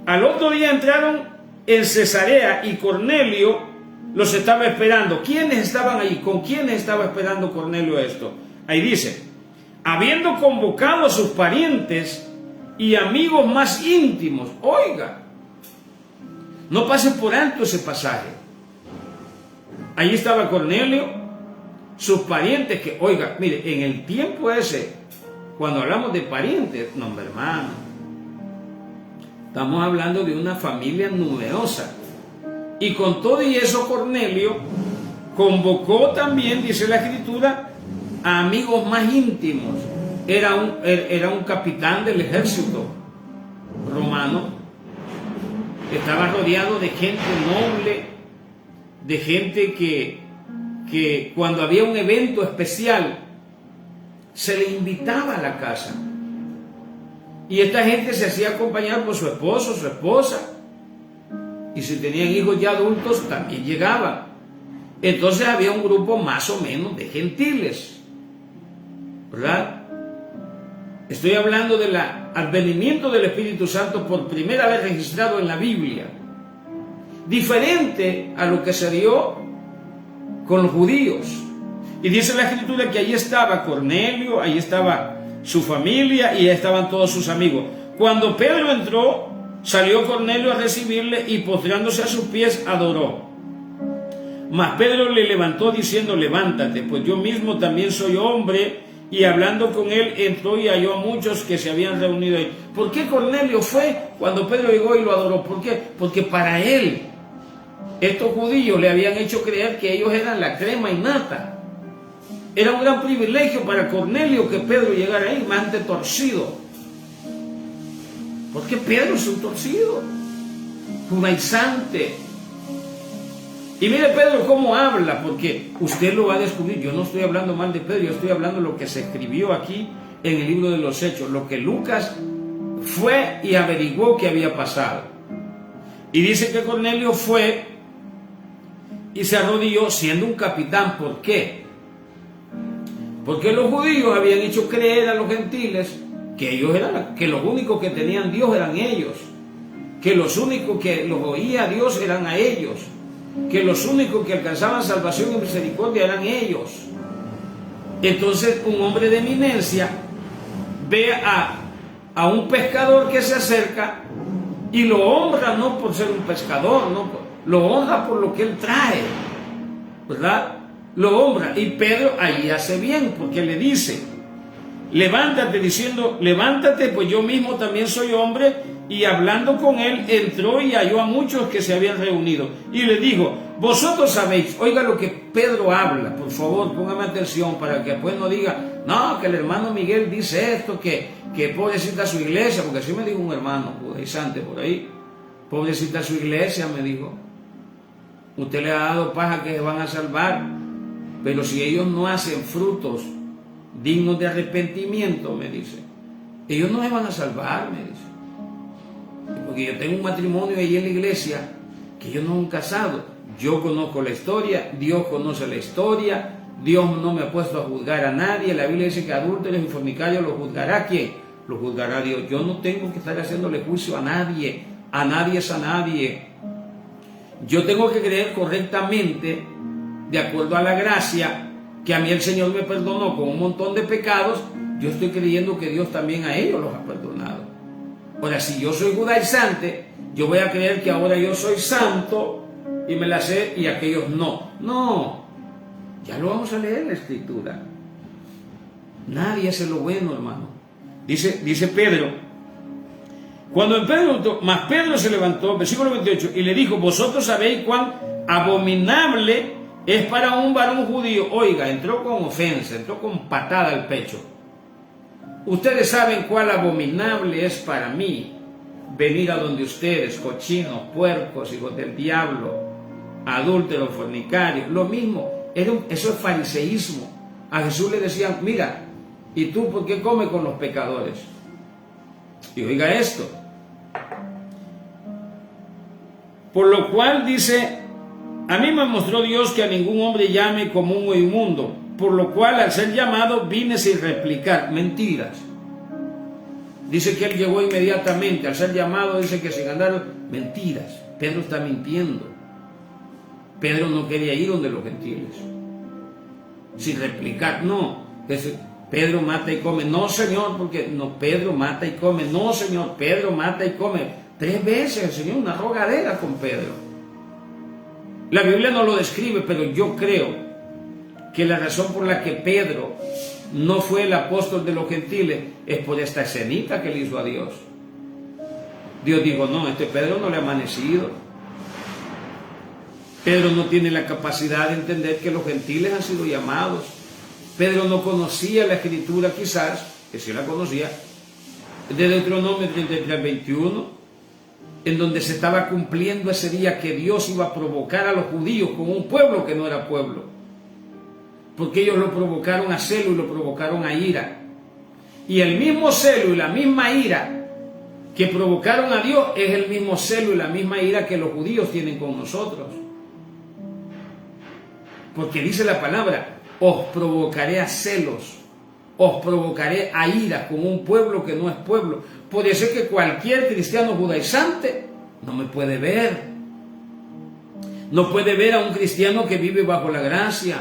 al otro día entraron en Cesarea y Cornelio los estaba esperando. ¿Quiénes estaban ahí? ¿Con quiénes estaba esperando Cornelio esto? Ahí dice, habiendo convocado a sus parientes y amigos más íntimos. Oiga, no pase por alto ese pasaje. Allí estaba Cornelio, sus parientes que, oiga, mire, en el tiempo ese, cuando hablamos de parientes, no, mi hermano, estamos hablando de una familia numerosa. Y con todo y eso Cornelio convocó también, dice la Escritura, a amigos más íntimos. Era un capitán del ejército romano. Estaba rodeado de gente noble, de gente que cuando había un evento especial se le invitaba a la casa. Y esta gente se hacía acompañar por su esposo, su esposa. Y si tenían hijos ya adultos, también llegaban. Entonces había un grupo más o menos de gentiles, ¿verdad? Estoy hablando del advenimiento del Espíritu Santo por primera vez registrado en la Biblia. Diferente a lo que se dio con los judíos. Y dice la Escritura que allí estaba Cornelio, allí estaba su familia y ahí estaban todos sus amigos. Cuando Pedro entró, salió Cornelio a recibirle y postrándose a sus pies adoró. Mas Pedro le levantó diciendo, levántate, pues yo mismo también soy hombre. Y hablando con él entró y halló a muchos que se habían reunido ahí. ¿Por qué Cornelio fue cuando Pedro llegó y lo adoró? ¿Por qué? Porque para él estos judíos le habían hecho creer que ellos eran la crema y nata. Era un gran privilegio para Cornelio que Pedro llegara ahí, más ante torcido. Porque Pedro es un torcido, judaizante. Y mire Pedro cómo habla, porque usted lo va a descubrir. Yo no estoy hablando mal de Pedro, yo estoy hablando lo que se escribió aquí en el libro de los Hechos, lo que Lucas fue y averiguó que había pasado. Y dice que Cornelio fue y se arrodilló siendo un capitán. ¿Por qué? Porque los judíos habían hecho creer a los gentiles que ellos eran, que los únicos que tenían Dios eran ellos, que los únicos que los oía a Dios eran a ellos, que los únicos que alcanzaban salvación y misericordia eran ellos. Entonces un hombre de eminencia ve a un pescador que se acerca y lo honra no por ser un pescador, no, lo honra por lo que él trae, ¿verdad? Lo honra. Y Pedro ahí hace bien, porque le dice, levántate, diciendo, levántate, pues yo mismo también soy hombre. Y hablando con él, entró y halló a muchos que se habían reunido. Y le dijo, vosotros sabéis, oiga lo que Pedro habla, por favor, póngame atención para que después no diga, no, que el hermano Miguel dice esto, que pobrecita su iglesia, porque así me dijo un hermano judaizante por ahí, pobrecita su iglesia, me dijo, usted le ha dado paja que se van a salvar, pero si ellos no hacen frutos dignos de arrepentimiento, me dice, ellos no se van a salvar, me dice. Porque yo tengo un matrimonio ahí en la iglesia que yo no he casado. Yo conozco la historia, Dios conoce la historia, Dios no me ha puesto a juzgar a nadie. La Biblia dice que adúlteros y fornicarios lo juzgará ¿quién? Lo juzgará Dios. Yo no tengo que estar haciéndole juicio a nadie es a nadie. Yo tengo que creer correctamente, de acuerdo a la gracia que a mí el Señor me perdonó con un montón de pecados. Yo estoy creyendo que Dios también a ellos los ha perdonado. Ahora, si yo soy judaizante, yo voy a creer que ahora yo soy santo y me la sé y aquellos no. No, ya lo vamos a leer en la Escritura. Nadie hace lo bueno, hermano. Dice Pedro, mas Pedro se levantó, versículo 28, y le dijo: vosotros sabéis cuán abominable es para un varón judío. Oiga, entró con ofensa, entró con patada al pecho. Ustedes saben cuán abominable es para mí venir a donde ustedes, cochinos, puercos, hijos del diablo, adúlteros, fornicarios. Lo mismo, eso es fariseísmo. A Jesús le decían: mira, ¿y tú por qué comes con los pecadores? Y oiga esto. Por lo cual dice: a mí me mostró Dios que a ningún hombre llame común o inmundo, por lo cual al ser llamado vine sin replicar. Mentiras. Dice que él llegó inmediatamente, al ser llamado dice que sin andar. Mentiras. Pedro está mintiendo. Pedro no quería ir donde los gentiles. Sin replicar, no. Pedro mata y come. No, Señor, porque no, Pedro mata y come. No, Señor, Pedro mata y come. 3 veces el Señor, una rogadera con Pedro. La Biblia no lo describe, pero yo creo que la razón por la que Pedro no fue el apóstol de los gentiles es por esta escenita que le hizo a Dios. Dios dijo: no, Pedro no le ha amanecido. Pedro no tiene la capacidad de entender que los gentiles han sido llamados. Pedro no conocía la Escritura, quizás, que sí la conocía, de Deuteronomio 33, 21, en donde se estaba cumpliendo ese día que Dios iba a provocar a los judíos con un pueblo que no era pueblo, porque ellos lo provocaron a celo y lo provocaron a ira, y el mismo celo y la misma ira que provocaron a Dios es el mismo celo y la misma ira que los judíos tienen con nosotros, porque dice la palabra: os provocaré a celos, os provocaré a ira con un pueblo que no es pueblo. Puede ser que cualquier cristiano judaizante no me puede ver. No puede ver a un cristiano que vive bajo la gracia.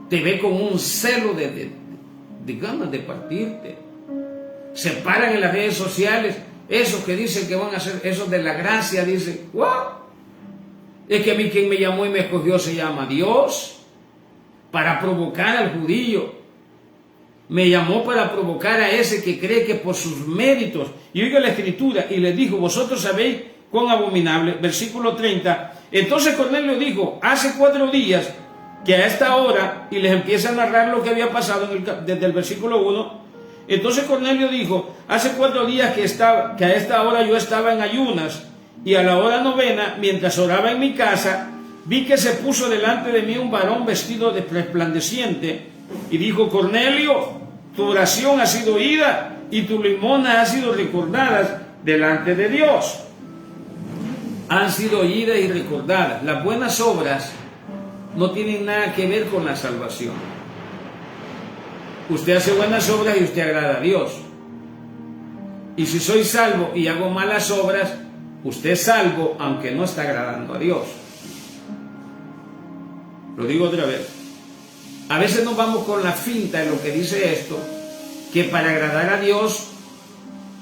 Te ve con un celo de ganas de partirte. Se paran en las redes sociales, esos que dicen que van a hacer, esos de la gracia, dicen: ¡wow! Es que a mí quien me llamó y me escogió se llama Dios, para provocar al judío. Me llamó para provocar a ese que cree que por sus méritos. Y oiga la Escritura, y les dijo: vosotros sabéis cuán abominable. Versículo 30. Entonces Cornelio dijo: hace 4 días que a esta hora, y les empieza a narrar lo que había pasado desde el versículo 1. Entonces Cornelio dijo: hace 4 días que a esta hora yo estaba en ayunas, y a la hora 9, mientras oraba en mi casa, vi que se puso delante de mí un varón vestido de resplandeciente, y dijo: Cornelio, tu oración ha sido oída y tu limosna ha sido recordada delante de Dios. Han sido oídas y recordadas. Las buenas obras no tienen nada que ver con la salvación. Usted hace buenas obras y usted agrada a Dios. Y si soy salvo y hago malas obras, usted es salvo aunque no está agradando a Dios. Lo digo otra vez. A veces nos vamos con la finta de lo que dice esto, que para agradar a Dios,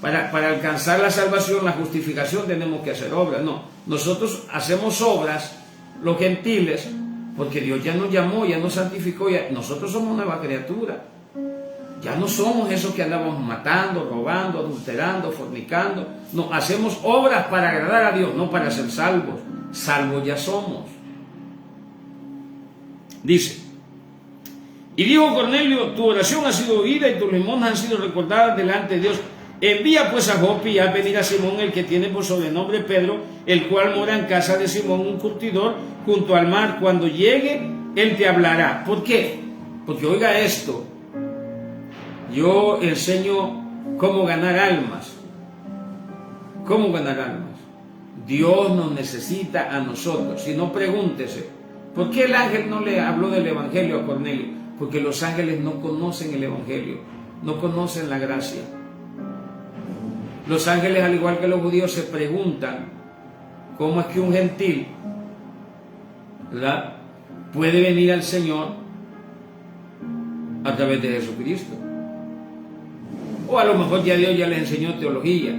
para alcanzar la salvación, la justificación, tenemos que hacer obras. No, nosotros hacemos obras, los gentiles, porque Dios ya nos llamó, ya nos santificó, nosotros somos nueva criatura. Ya no somos esos que andábamos matando, robando, adulterando, fornicando. No, hacemos obras para agradar a Dios, no para ser salvos. Salvos ya somos. Dice: y dijo Cornelio: tu oración ha sido oída y tus limosnas han sido recordadas delante de Dios. Envía pues a Jope y haz venir a Simón, el que tiene por sobrenombre Pedro, el cual mora en casa de Simón, un curtidor, junto al mar. Cuando llegue, él te hablará. ¿Por qué? Porque oiga esto. Yo enseño cómo ganar almas. ¿Cómo ganar almas? Dios nos necesita a nosotros. Si no, pregúntese: ¿por qué el ángel no le habló del Evangelio a Cornelio? Porque los ángeles no conocen el Evangelio, no conocen la gracia. Los ángeles, al igual que los judíos, se preguntan: ¿cómo es que un gentil, ¿verdad?, puede venir al Señor a través de Jesucristo? o a lo mejor ya Dios ya les enseñó teología,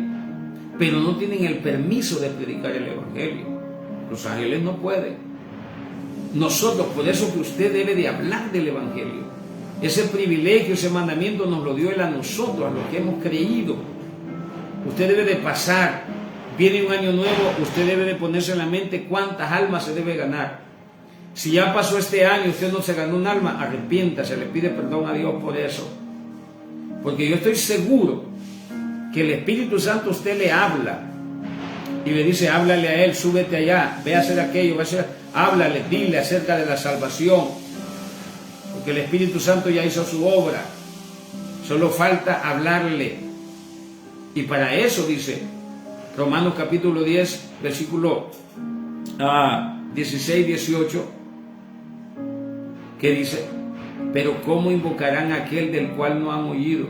pero no tienen el permiso de predicar el Evangelio. Los ángeles no pueden. Nosotros, por eso que usted debe de hablar del Evangelio. Ese privilegio, ese mandamiento nos lo dio Él a nosotros, a los que hemos creído. Usted debe de pasar, viene un año nuevo, usted debe de ponerse en la mente cuántas almas se debe ganar. Si ya pasó este año, usted no se ganó un alma, arrepiéntase, le pide perdón a Dios por eso. Porque yo estoy seguro que el Espíritu Santo a usted le habla y le dice, háblale a Él, súbete allá, ve a hacer aquello, háblale, dile acerca de la salvación. Porque el Espíritu Santo ya hizo su obra, solo falta hablarle. Y para eso dice Romanos capítulo 10, versículo 16-18, que dice, pero ¿cómo invocarán a aquel del cual no han oído?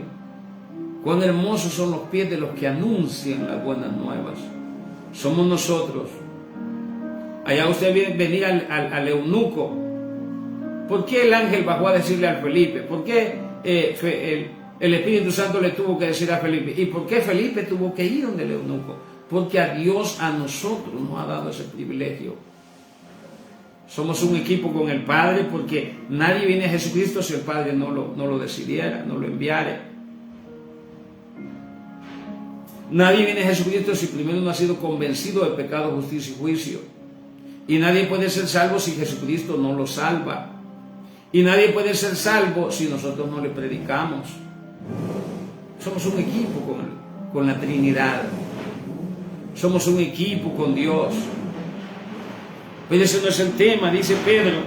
Cuán hermosos son los pies de los que anuncian las buenas nuevas. Somos nosotros. Allá usted viene venir al eunuco. ¿Por qué el ángel bajó a decirle al Felipe? ¿Por qué el Espíritu Santo le tuvo que decir a Felipe? ¿Y por qué Felipe tuvo que ir donde el eunuco? Porque a Dios, a nosotros nos ha dado ese privilegio. Somos un equipo con el Padre, porque nadie viene a Jesucristo si el Padre no lo decidiera, no lo enviara. Nadie viene a Jesucristo si primero no ha sido convencido de pecado, justicia y juicio. Y nadie puede ser salvo si Jesucristo no lo salva. Y nadie puede ser salvo si nosotros no le predicamos. Somos un equipo con la Trinidad. Somos un equipo con Dios. Pero ese no es el tema, dice Pedro.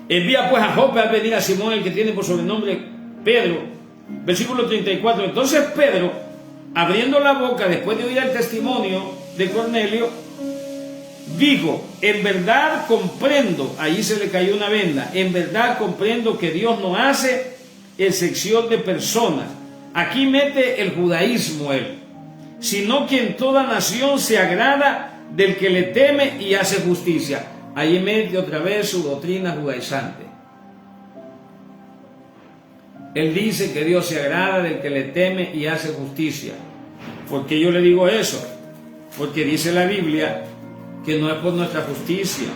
Envía pues a Jope a venir a Simón, el que tiene por sobrenombre Pedro. Versículo 34. Entonces Pedro, abriendo la boca después de oír el testimonio de Cornelio, dijo, en verdad comprendo, allí se le cayó una venda, en verdad comprendo que Dios no hace excepción de personas. Aquí mete el judaísmo él, sino que en toda nación se agrada del que le teme y hace justicia. Ahí mete otra vez su doctrina judaizante. Él dice que Dios se agrada del que le teme y hace justicia. ¿Por qué yo le digo eso? Porque dice la Biblia que no es por nuestra justicia.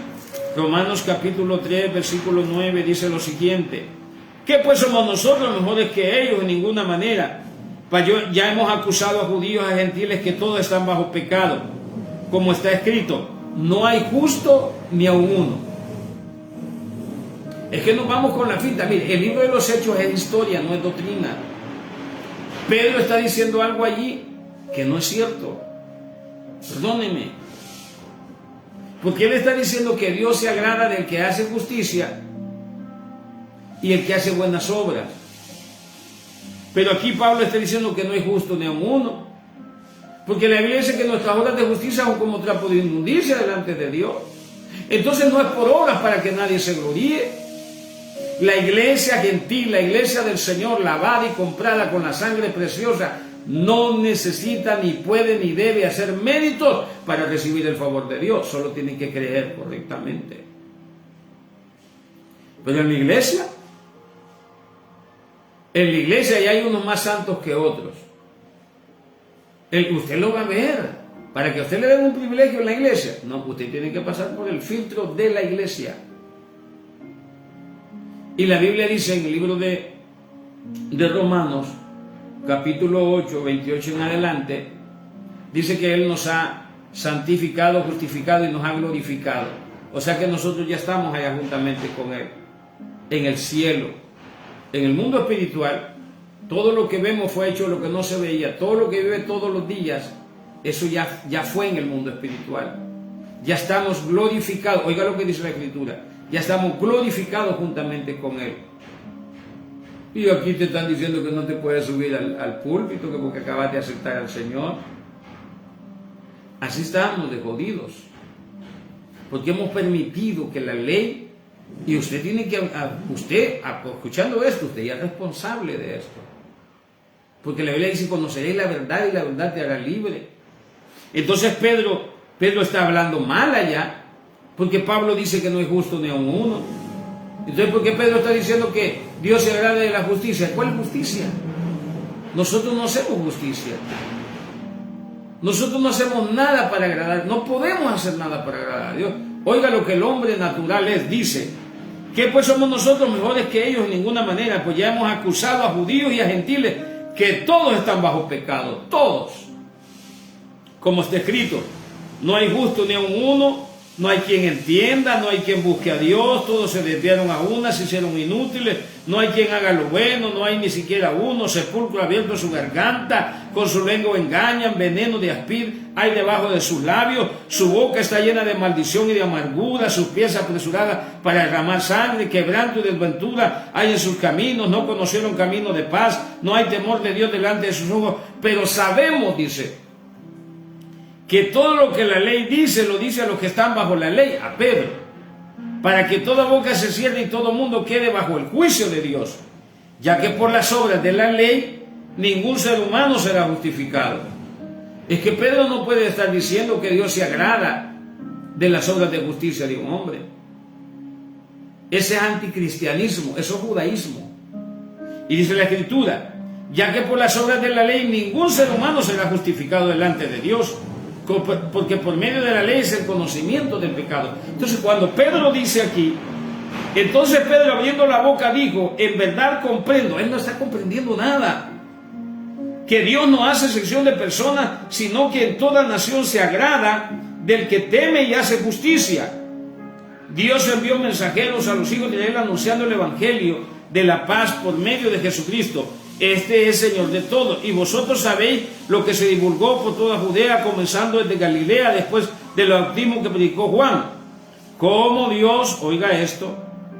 Romanos capítulo 3, versículo 9 dice lo siguiente: ¿qué pues somos nosotros mejores que ellos? En ninguna manera. Ya hemos acusado a judíos y a gentiles que todos están bajo pecado. Como está escrito, no hay justo ni aun uno. Es que nos vamos con la finta. Mire, el libro de los Hechos es historia, no es doctrina. Pedro está diciendo algo allí que no es cierto. Perdóneme. Porque él está diciendo que Dios se agrada del que hace justicia y el que hace buenas obras. Pero aquí Pablo está diciendo que no hay justo ni aun uno. Porque la Biblia dice que nuestras obras de justicia son como trapo de inmundicia delante de Dios. Entonces no es por obras para que nadie se gloríe. La iglesia gentil, la iglesia del Señor, lavada y comprada con la sangre preciosa, no necesita, ni puede, ni debe hacer méritos para recibir el favor de Dios. Solo tiene que creer correctamente. Pero en la iglesia ya hay unos más santos que otros. Usted lo va a ver. Para que a usted le den un privilegio en la iglesia, no, usted tiene que pasar por el filtro de la iglesia. Y la Biblia dice en el libro de Romanos, capítulo 8, 28 en adelante, dice que Él nos ha santificado, justificado y nos ha glorificado. O sea que nosotros ya estamos allá juntamente con Él, en el cielo. En el mundo espiritual, todo lo que vemos fue hecho lo que no se veía. Todo lo que vive todos los días, eso ya fue en el mundo espiritual. Ya estamos glorificados. Oiga lo que dice la Escritura. Ya estamos glorificados juntamente con Él. Y aquí te están diciendo que no te puedes subir al púlpito, que porque acabas de aceptar al Señor. Así estamos de jodidos. Porque hemos permitido que la ley, y usted tiene que, escuchando esto, usted ya es responsable de esto. Porque la Biblia dice, conoceréis la verdad y la verdad te hará libre. Entonces Pedro está hablando mal allá, porque Pablo dice que no es justo ni aun uno. Entonces, ¿por qué Pedro está diciendo que Dios se agrada de la justicia? ¿Cuál justicia? nosotros no hacemos justicia. Nosotros no hacemos nada para agradar, no podemos hacer nada para agradar a Dios. Oiga lo que el hombre natural es, dice, que pues somos nosotros mejores que ellos en ninguna manera, pues ya hemos acusado a judíos y a gentiles que todos están bajo pecado, todos. Como está escrito, no hay justo ni a uno, no hay quien entienda, no hay quien busque a Dios, todos se desviaron a una, se hicieron inútiles, no hay quien haga lo bueno, no hay ni siquiera uno, sepulcro abierto su garganta, con su lengua engañan, veneno de aspid hay debajo de sus labios, su boca está llena de maldición y de amargura, sus pies apresuradas para derramar sangre, quebranto y desventura hay en sus caminos, no conocieron camino de paz, no hay temor de Dios delante de sus ojos, pero sabemos, dice, que todo lo que la ley dice, lo dice a los que están bajo la ley, a Pedro, para que toda boca se cierre y todo mundo quede bajo el juicio de Dios, ya que por las obras de la ley ningún ser humano será justificado. Es que Pedro no puede estar diciendo que Dios se agrada de las obras de justicia de un hombre. Ese es anticristianismo, eso es judaísmo. Y dice la Escritura, ya que por las obras de la ley ningún ser humano será justificado delante de Dios, porque por medio de la ley es el conocimiento del pecado. Entonces cuando Pedro dice aquí, entonces Pedro abriendo la boca dijo, en verdad comprendo, él no está comprendiendo nada, que Dios no hace excepción de personas, sino que en toda nación se agrada del que teme y hace justicia. Dios envió mensajeros a los hijos de Israel anunciando el evangelio de la paz por medio de Jesucristo. Este es Señor de todo, y vosotros sabéis lo que se divulgó por toda Judea, comenzando desde Galilea, después del bautismo que predicó Juan. Cómo Dios, oiga esto,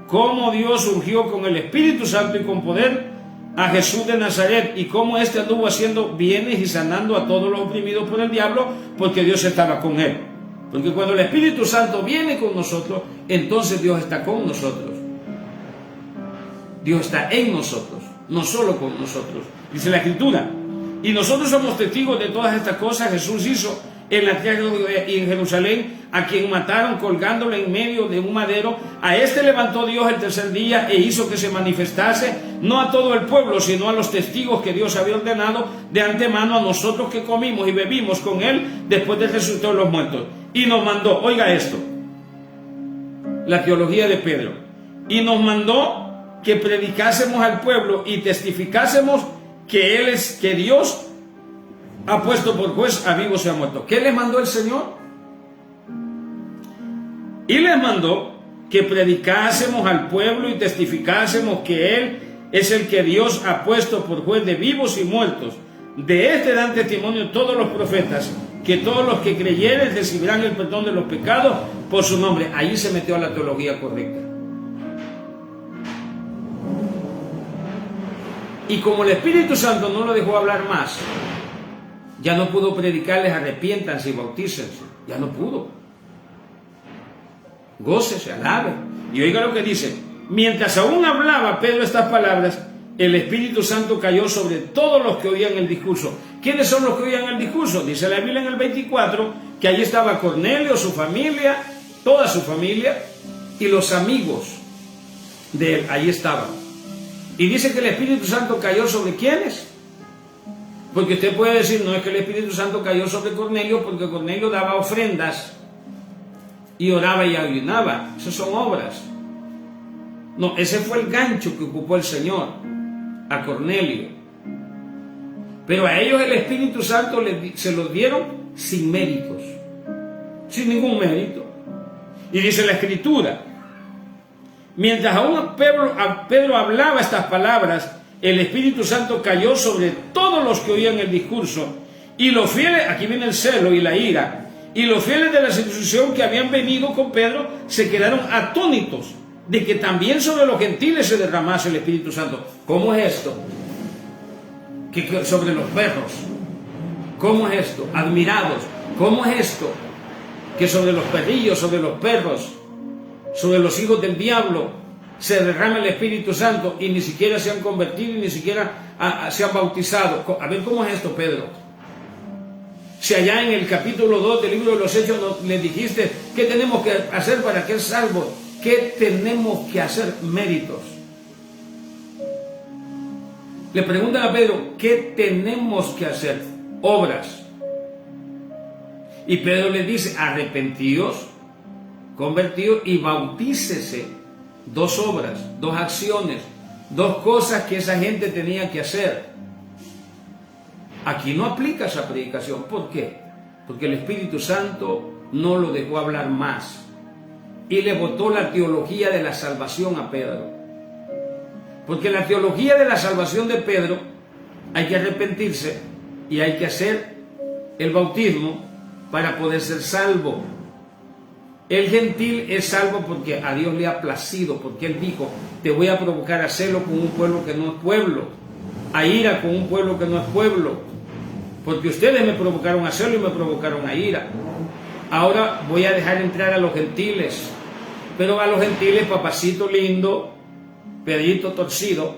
cómo Dios ungió con el Espíritu Santo y con poder a Jesús de Nazaret, y cómo éste anduvo haciendo bienes y sanando a todos los oprimidos por el diablo, porque Dios estaba con él. Porque cuando el Espíritu Santo viene con nosotros, entonces Dios está con nosotros. Dios está en nosotros, no solo con nosotros. Dice la Escritura, y nosotros somos testigos de todas estas cosas. Jesús hizo en la tierra y en Jerusalén, a quien mataron colgándolo en medio de un madero. A este levantó Dios el tercer día e hizo que se manifestase, no a todo el pueblo, sino a los testigos que Dios había ordenado de antemano, a nosotros que comimos y bebimos con él después de resucitar de los muertos. Y nos mandó, oiga esto, la teología de Pedro, y nos mandó que predicásemos al pueblo y testificásemos que Dios ha puesto por juez a vivos y a muertos. ¿Qué les mandó el Señor? Y les mandó que predicásemos al pueblo y testificásemos que Él es el que Dios ha puesto por juez de vivos y muertos. De este dan testimonio todos los profetas, que todos los que creyeren recibirán el perdón de los pecados por su nombre. Ahí se metió a la teología correcta. Y como el Espíritu Santo no lo dejó hablar más, ya no pudo predicarles arrepiéntanse y bautícense. Ya no pudo. Gócese, alabe. Y oiga lo que dice. Mientras aún hablaba Pedro estas palabras, el Espíritu Santo cayó sobre todos los que oían el discurso. ¿Quiénes son los que oían el discurso? Dice la Biblia en el 24 que allí estaba Cornelio, su familia, toda su familia y los amigos de él. Allí estaban. Y dice que el Espíritu Santo cayó sobre ¿quiénes? Porque usted puede decir, no es que el Espíritu Santo cayó sobre Cornelio, porque Cornelio daba ofrendas y oraba y ayunaba. Esas son obras. No, ese fue el gancho que ocupó el Señor a Cornelio. Pero a ellos el Espíritu Santo se los dieron sin méritos, sin ningún mérito. Y dice la Escritura, mientras aún Pedro hablaba estas palabras, el Espíritu Santo cayó sobre todos los que oían el discurso, y los fieles, aquí viene el celo y la ira, y los fieles de la circuncisión que habían venido con Pedro se quedaron atónitos de que también sobre los gentiles se derramase el Espíritu Santo. ¿Cómo es esto? Que sobre los perros. ¿Cómo es esto? Admirados. ¿Cómo es esto? Que sobre los perrillos, sobre los perros, sobre los hijos del diablo se derrama el Espíritu Santo y ni siquiera se han convertido y ni siquiera se han bautizado. A ver, ¿cómo es esto, Pedro? Si allá en el capítulo 2 del libro de los Hechos le dijiste qué tenemos que hacer para que es salvo, qué tenemos que hacer, méritos. Le preguntan a Pedro, ¿qué tenemos que hacer? Obras. Y Pedro les dice, arrepentíos, convertidos y bautícese. Dos obras, dos acciones, dos cosas que esa gente tenía que hacer. Aquí no aplica esa predicación. ¿Por qué? Porque el Espíritu Santo no lo dejó hablar más y le botó la teología de la salvación a Pedro. Porque la teología de la salvación de Pedro, hay que arrepentirse y hay que hacer el bautismo para poder ser salvo. El gentil es salvo porque a Dios le ha placido, porque Él dijo, te voy a provocar a celo con un pueblo que no es pueblo, a ira con un pueblo que no es pueblo, porque ustedes me provocaron a celo y me provocaron a ira. Ahora voy a dejar entrar a los gentiles, pero a los gentiles, papacito lindo, pedito torcido,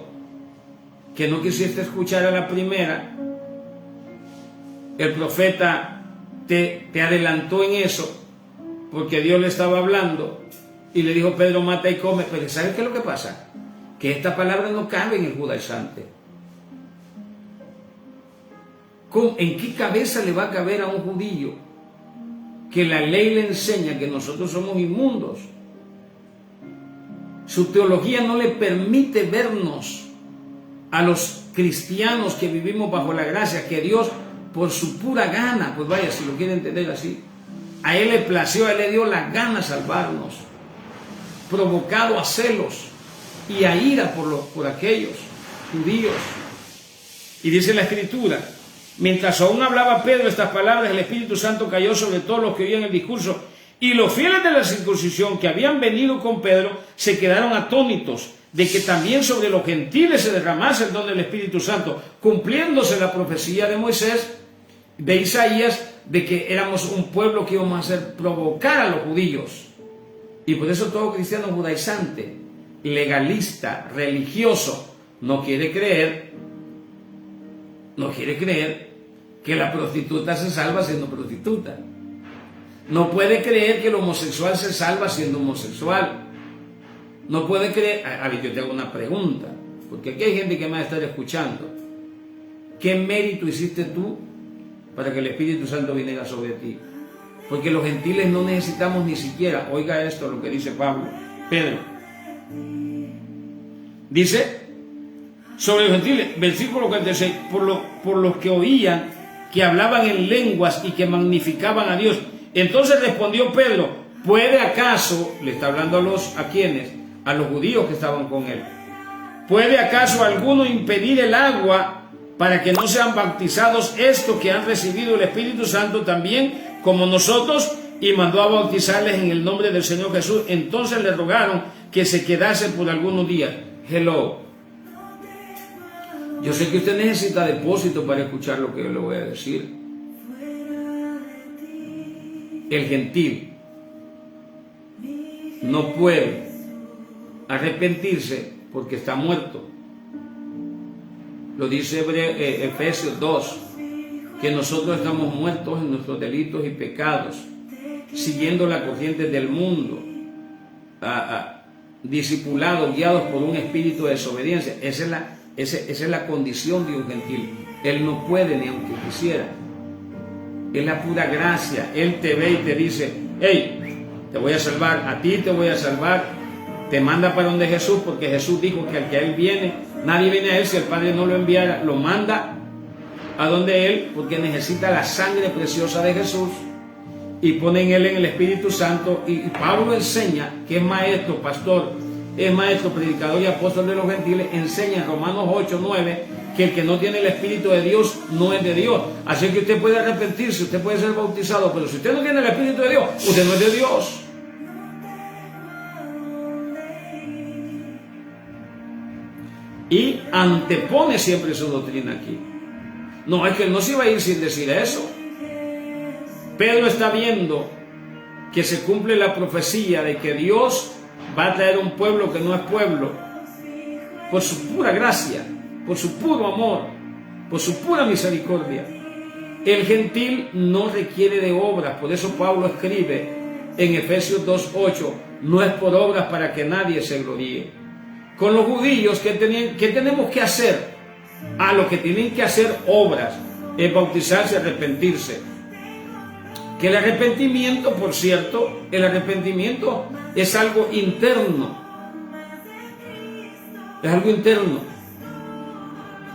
que no quisiste escuchar a la primera, el profeta te adelantó en eso, porque Dios le estaba hablando y le dijo, Pedro, mata y come. Pero ¿sabes qué es lo que pasa? Que esta palabra no cabe en el judaizante. ¿En qué cabeza le va a caber a un judío que la ley le enseña que nosotros somos inmundos? Su teología no le permite vernos a los cristianos que vivimos bajo la gracia, que Dios por su pura gana, pues vaya, si lo quiere entender así, a Él le plació, a Él le dio la gana salvarnos, provocado a celos y a ira por aquellos judíos. Y dice la Escritura, mientras aún hablaba Pedro estas palabras, el Espíritu Santo cayó sobre todos los que oían el discurso, y los fieles de la circuncisión que habían venido con Pedro se quedaron atónitos de que también sobre los gentiles se derramase el don del Espíritu Santo, cumpliéndose la profecía de Moisés, de Isaías, de que éramos un pueblo que íbamos a hacer provocar a los judíos. Y por eso todo cristiano judaizante, legalista, religioso, no quiere creer que la prostituta se salva siendo prostituta. No puede creer que el homosexual se salva siendo homosexual. No puede creer. A ver, yo te hago una pregunta, porque aquí hay gente que me va a estar escuchando. ¿Qué mérito hiciste tú para que el Espíritu Santo viniera sobre ti? Porque los gentiles no necesitamos ni siquiera, oiga esto lo que dice Pedro. Dice, sobre los gentiles, versículo 46, por los que oían, que hablaban en lenguas y que magnificaban a Dios. Entonces respondió Pedro, ¿puede acaso, le está hablando a quienes? A los judíos que estaban con él, ¿puede acaso alguno impedir el agua para que no sean bautizados estos que han recibido el Espíritu Santo también como nosotros? Y mandó a bautizarles en el nombre del Señor Jesús. Entonces le rogaron que se quedase por algunos días. Hello. Yo sé que usted necesita depósito para escuchar lo que yo le voy a decir. El gentil no puede arrepentirse porque está muerto. Lo dice Efesios 2, que nosotros estamos muertos en nuestros delitos y pecados, siguiendo la corriente del mundo, discipulados, guiados por un espíritu de desobediencia. Esa es la condición de un gentil. Él no puede ni aunque quisiera. Es la pura gracia. Él te ve y te dice, hey, te voy a salvar, a ti te voy a salvar. Te manda para donde Jesús, porque Jesús dijo que al que a Él viene, nadie viene a Él si el Padre no lo enviara. Lo manda a donde Él, porque necesita la sangre preciosa de Jesús, y pone en Él en el Espíritu Santo. Y Pablo enseña, que es maestro, pastor, es maestro, predicador y apóstol de los gentiles, enseña en Romanos 8, 9, que el que no tiene el Espíritu de Dios no es de Dios. Así que usted puede arrepentirse, usted puede ser bautizado, pero si usted no tiene el Espíritu de Dios, usted no es de Dios. Y antepone siempre su doctrina aquí. No, es que no se iba a ir sin decir eso. Pedro está viendo que se cumple la profecía de que Dios va a traer un pueblo que no es pueblo, por su pura gracia, por su puro amor, por su pura misericordia. El gentil no requiere de obras. Por eso Pablo escribe en Efesios 2:8, no es por obras para que nadie se gloríe. Con los judíos, ¿qué tenemos que hacer? Lo que tienen que hacer obras es bautizarse, arrepentirse. Que el arrepentimiento, por cierto, el arrepentimiento es algo interno. Es algo interno.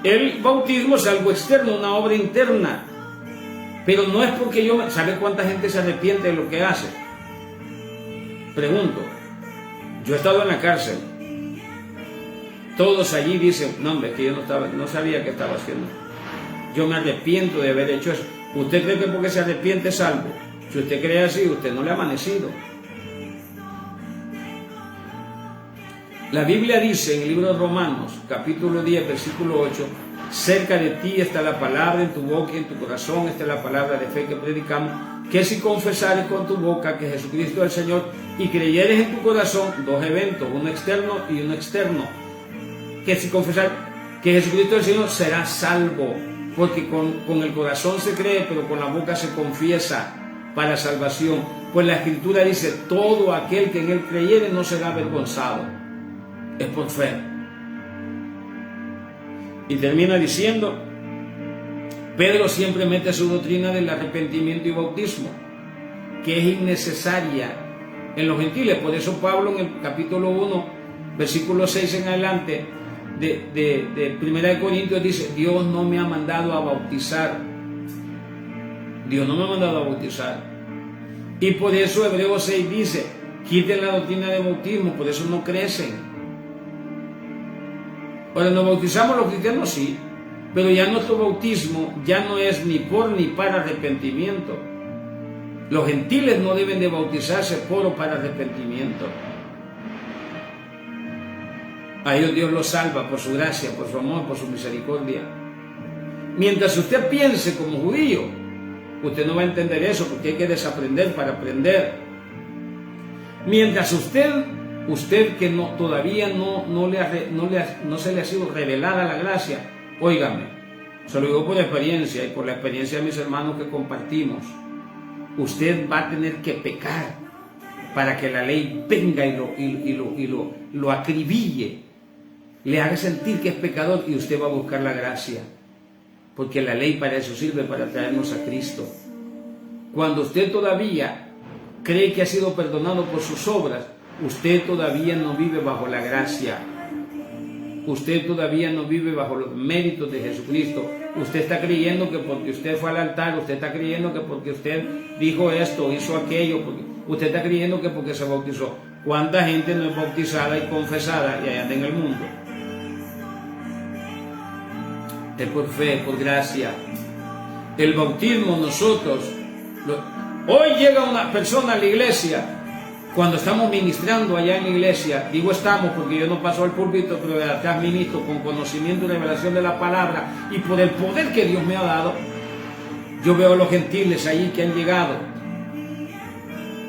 El bautismo es algo externo, una obra interna. Pero no es porque ¿sabe cuánta gente se arrepiente de lo que hace? Pregunto. Yo he estado en la cárcel. Todos allí dicen, no hombre, que yo no sabía qué estaba haciendo. Yo me arrepiento de haber hecho eso. ¿Usted cree que porque se arrepiente es salvo? Si usted cree así, usted no le ha amanecido. La Biblia dice en el libro de Romanos, capítulo 10, versículo 8, cerca de ti está la palabra en tu boca y en tu corazón, está la palabra de fe que predicamos, que si confesares con tu boca que Jesucristo es el Señor y creyeres en tu corazón, dos eventos, uno externo y uno externo, que si confesares que Jesucristo es el Señor, serás salvo, porque con el corazón se cree, pero con la boca se confiesa para salvación. Pues la Escritura dice, todo aquel que en él creyere no será avergonzado. Es por fe. Y termina diciendo, Pedro siempre mete su doctrina del arrepentimiento y bautismo, que es innecesaria en los gentiles. Por eso Pablo en el capítulo 1, versículo 6 en adelante, de 1 Corintios dice, Dios no me ha mandado a bautizar. Dios no me ha mandado a bautizar. Y por eso Hebreos 6 dice, quiten la doctrina de bautismo, por eso no crecen. Ahora, nos bautizamos los cristianos, sí, pero ya nuestro bautismo ya no es ni por ni para arrepentimiento. Los gentiles no deben de bautizarse por o para arrepentimiento. A ellos Dios los salva por su gracia, por su amor, por su misericordia. Mientras usted piense como judío, usted no va a entender eso, porque hay que desaprender para aprender. Mientras usted que todavía no se le ha sido revelada la gracia, óigame, se lo digo por experiencia y por la experiencia de mis hermanos que compartimos, usted va a tener que pecar para que la ley venga y lo acribille, le haga sentir que es pecador, y usted va a buscar la gracia, porque la ley para eso sirve, para traernos a Cristo. Cuando usted todavía cree que ha sido perdonado por sus obras, usted todavía no vive bajo la gracia. Usted todavía no vive bajo los méritos de Jesucristo. Usted está creyendo que porque usted fue al altar, usted está creyendo que porque usted dijo esto, hizo aquello, usted está creyendo que porque se bautizó. ¿Cuánta gente no es bautizada y confesada y allá anda en el mundo? Es por fe, por gracia. El bautismo nosotros... Hoy llega una persona a la iglesia, cuando estamos ministrando allá en la iglesia, digo estamos porque yo no paso al púlpito, pero de atrás ministro con conocimiento y revelación de la palabra, y por el poder que Dios me ha dado, yo veo a los gentiles allí que han llegado,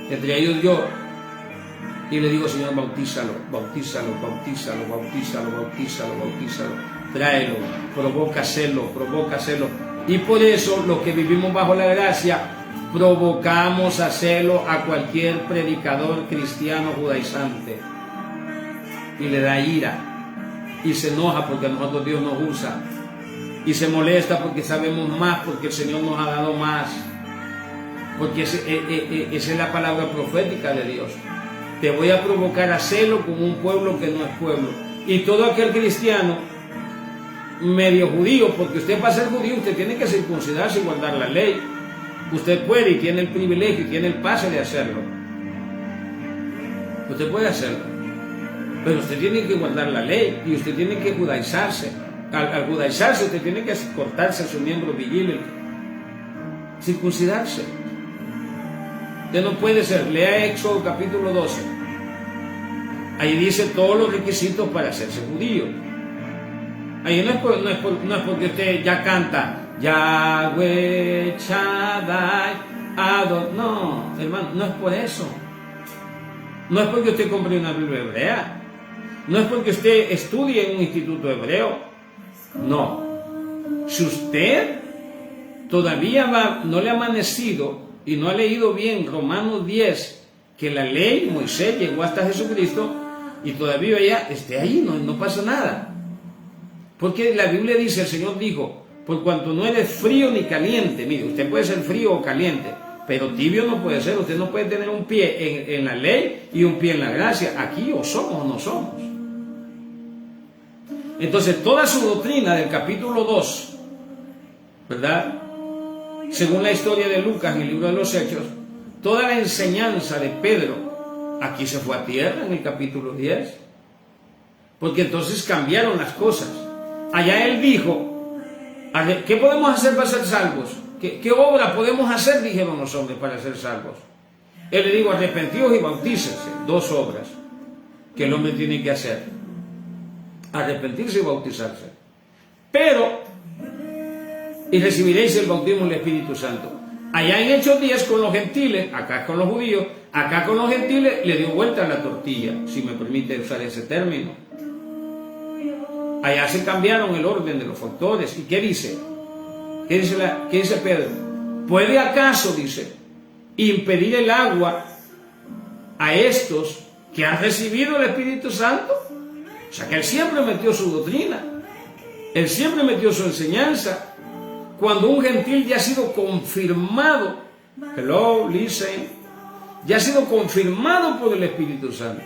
entre ellos yo, y le digo, Señor, bautízalo, bautízalo, bautízalo, bautízalo, bautízalo, bautízalo, tráelo, provoca hacerlo, y por eso los que vivimos bajo la gracia provocamos a hacerlo a cualquier predicador cristiano judaizante, y le da ira y se enoja porque a nosotros Dios nos usa, y se molesta porque sabemos más, porque el Señor nos ha dado más, porque esa es la palabra profética de Dios. Te voy a provocar a hacerlo con un pueblo que no es pueblo. Y todo aquel cristiano medio judío, porque usted para ser judío usted tiene que circuncidarse y guardar la ley. Usted puede y tiene el privilegio y tiene el pase de hacerlo. Usted puede hacerlo. Pero usted tiene que guardar la ley y usted tiene que judaizarse. Al judaizarse usted tiene que cortarse su miembro viril, circuncidarse. Usted no puede ser. Lea Éxodo capítulo 12. Ahí dice todos los requisitos para hacerse judío. Ahí no es porque usted ya canta Yahweh Shaddai Adon. No, hermano, no es por eso. No es porque usted compre una Biblia hebrea. No es porque usted estudie en un instituto hebreo. No. Si usted todavía no le ha amanecido y no ha leído bien Romanos 10, que la ley, Moisés llegó hasta Jesucristo, y todavía ya esté ahí, no pasa nada. Porque la Biblia dice, el Señor dijo, por cuanto no eres frío ni caliente. Mire, usted puede ser frío o caliente, pero tibio no puede ser. Usted no puede tener un pie en la ley y un pie en la gracia. Aquí o somos o no somos. Entonces, toda su doctrina del capítulo 2, ¿verdad? Según la historia de Lucas en el libro de los Hechos, toda la enseñanza de Pedro aquí se fue a tierra en el capítulo 10. Porque entonces cambiaron las cosas. Allá él dijo, ¿qué podemos hacer para ser salvos? ¿Qué obra podemos hacer? Dijeron los hombres para ser salvos. Él le dijo, arrepentíos y bautícense. 2 obras que el hombre tiene que hacer. Arrepentirse y bautizarse. Y recibiréis el bautismo del Espíritu Santo. Allá en Hechos 10 con los gentiles, acá con los judíos, acá con los gentiles le dio vuelta a la tortilla, si me permite usar ese término. Allá se cambiaron el orden de los factores. ¿Y qué dice? ¿Qué dice Pedro? ¿Puede acaso, dice, impedir el agua a estos que han recibido el Espíritu Santo? O sea que él siempre metió su doctrina, él siempre metió su enseñanza. Cuando un gentil ya ha sido confirmado, hello, listen, ya ha sido confirmado por el Espíritu Santo.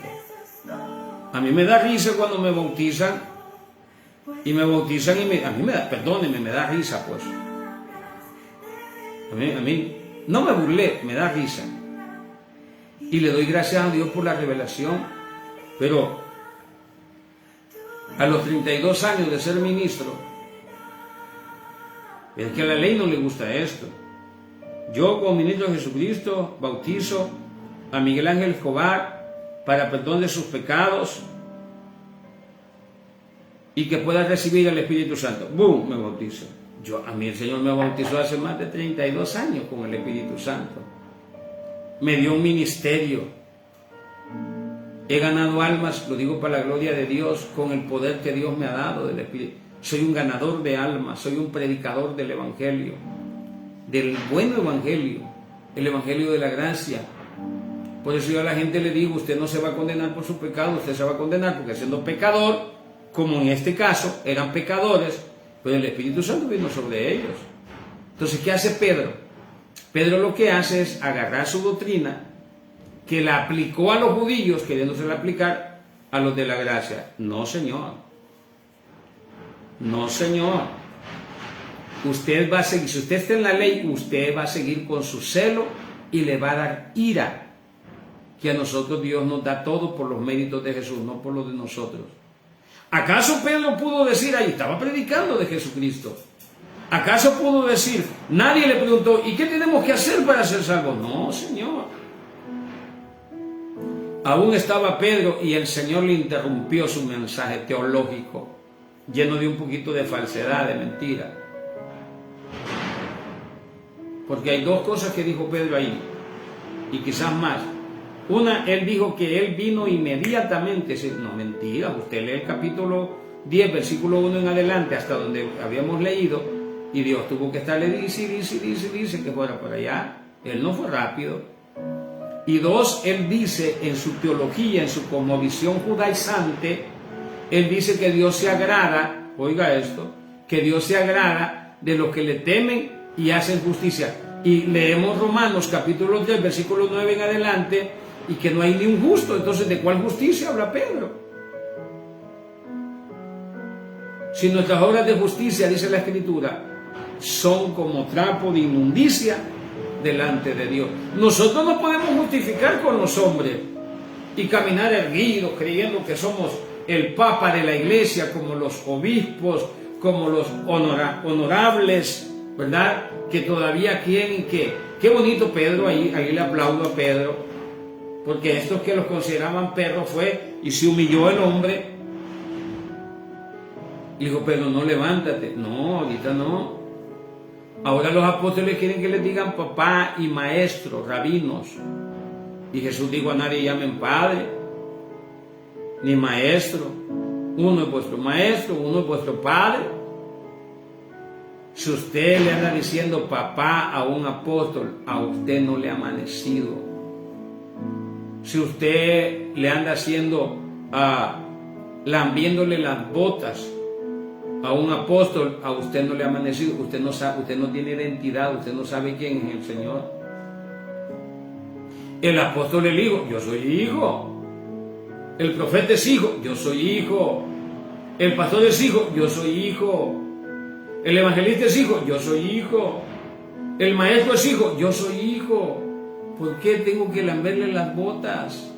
A mí me da risa cuando me bautizan, y me bautizan y a mí me da, perdónenme, me da risa pues. A mí, no me burlé, me da risa. Y le doy gracias a Dios por la revelación. Pero a los 32 años de ser ministro, es que a la ley no le gusta esto. Yo como ministro de Jesucristo bautizo a Miguel Ángel Escobar para perdón de sus pecados y que pueda recibir el Espíritu Santo. ¡Bum! Me bautizo. A mí el Señor me bautizó hace más de 32 años con el Espíritu Santo. Me dio un ministerio. He ganado almas, lo digo para la gloria de Dios, con el poder que Dios me ha dado del Espíritu. Soy un ganador de almas, soy un predicador del Evangelio, del buen Evangelio, el Evangelio de la gracia. Por eso yo a la gente le digo, usted no se va a condenar por su pecado, usted se va a condenar porque siendo pecador, como en este caso eran pecadores, pero el Espíritu Santo vino sobre ellos. Entonces, ¿qué hace Pedro? Pedro lo que hace es agarrar su doctrina, que la aplicó a los judíos, queriéndosela aplicar a los de la gracia. No, señor. No, señor. Usted va a seguir, si usted está en la ley, usted va a seguir con su celo y le va a dar ira. Que a nosotros Dios nos da todo por los méritos de Jesús, no por los de nosotros. ¿Acaso Pedro pudo decir ahí, estaba predicando de Jesucristo? ¿Acaso pudo decir, nadie le preguntó, ¿y qué tenemos que hacer para ser salvos? No, señor. Aún estaba Pedro y el Señor le interrumpió su mensaje teológico, lleno de un poquito de falsedad, de mentira. Porque hay 2 cosas que dijo Pedro ahí, y quizás más. Una, él dijo que él vino inmediatamente. No, mentira, usted lee el capítulo 10, versículo 1 en adelante, hasta donde habíamos leído, y Dios tuvo que estarle dice que fuera por allá. Él no fue rápido. Y 2, él dice en su teología, en su cosmovisión judaizante, él dice que Dios se agrada, oiga esto, que Dios se agrada de los que le temen y hacen justicia. Y leemos Romanos capítulo 3, versículo 9 en adelante, y que no hay ni un justo. Entonces, ¿de cuál justicia habla Pedro? Si nuestras obras de justicia, dice la Escritura, son como trapo de inmundicia delante de Dios. Nosotros no podemos justificar con los hombres y caminar erguidos creyendo que somos el Papa de la Iglesia, como los obispos, como los honorables, ¿verdad? Que todavía quieren que... Qué bonito Pedro, ahí le aplaudo a Pedro, porque estos que los consideraban perros fue y se humilló el hombre. Y dijo, Pedro, no, levántate. No, ahorita no. Ahora los apóstoles quieren que les digan papá y maestro, rabinos. Y Jesús dijo, a nadie llamen padre, ni maestro. Uno es vuestro maestro, uno es vuestro padre. Si usted le anda diciendo papá a un apóstol, a usted no le ha amanecido. Si usted le anda haciendo, lambiéndole las botas a un apóstol, a usted no le ha amanecido, usted no sabe, usted no tiene identidad, usted no sabe quién es el Señor. El apóstol le dijo, yo soy hijo. El profeta es hijo, yo soy hijo. El pastor es hijo, yo soy hijo. El evangelista es hijo, yo soy hijo. El maestro es hijo, yo soy hijo. ¿Por qué tengo que lamberle las botas?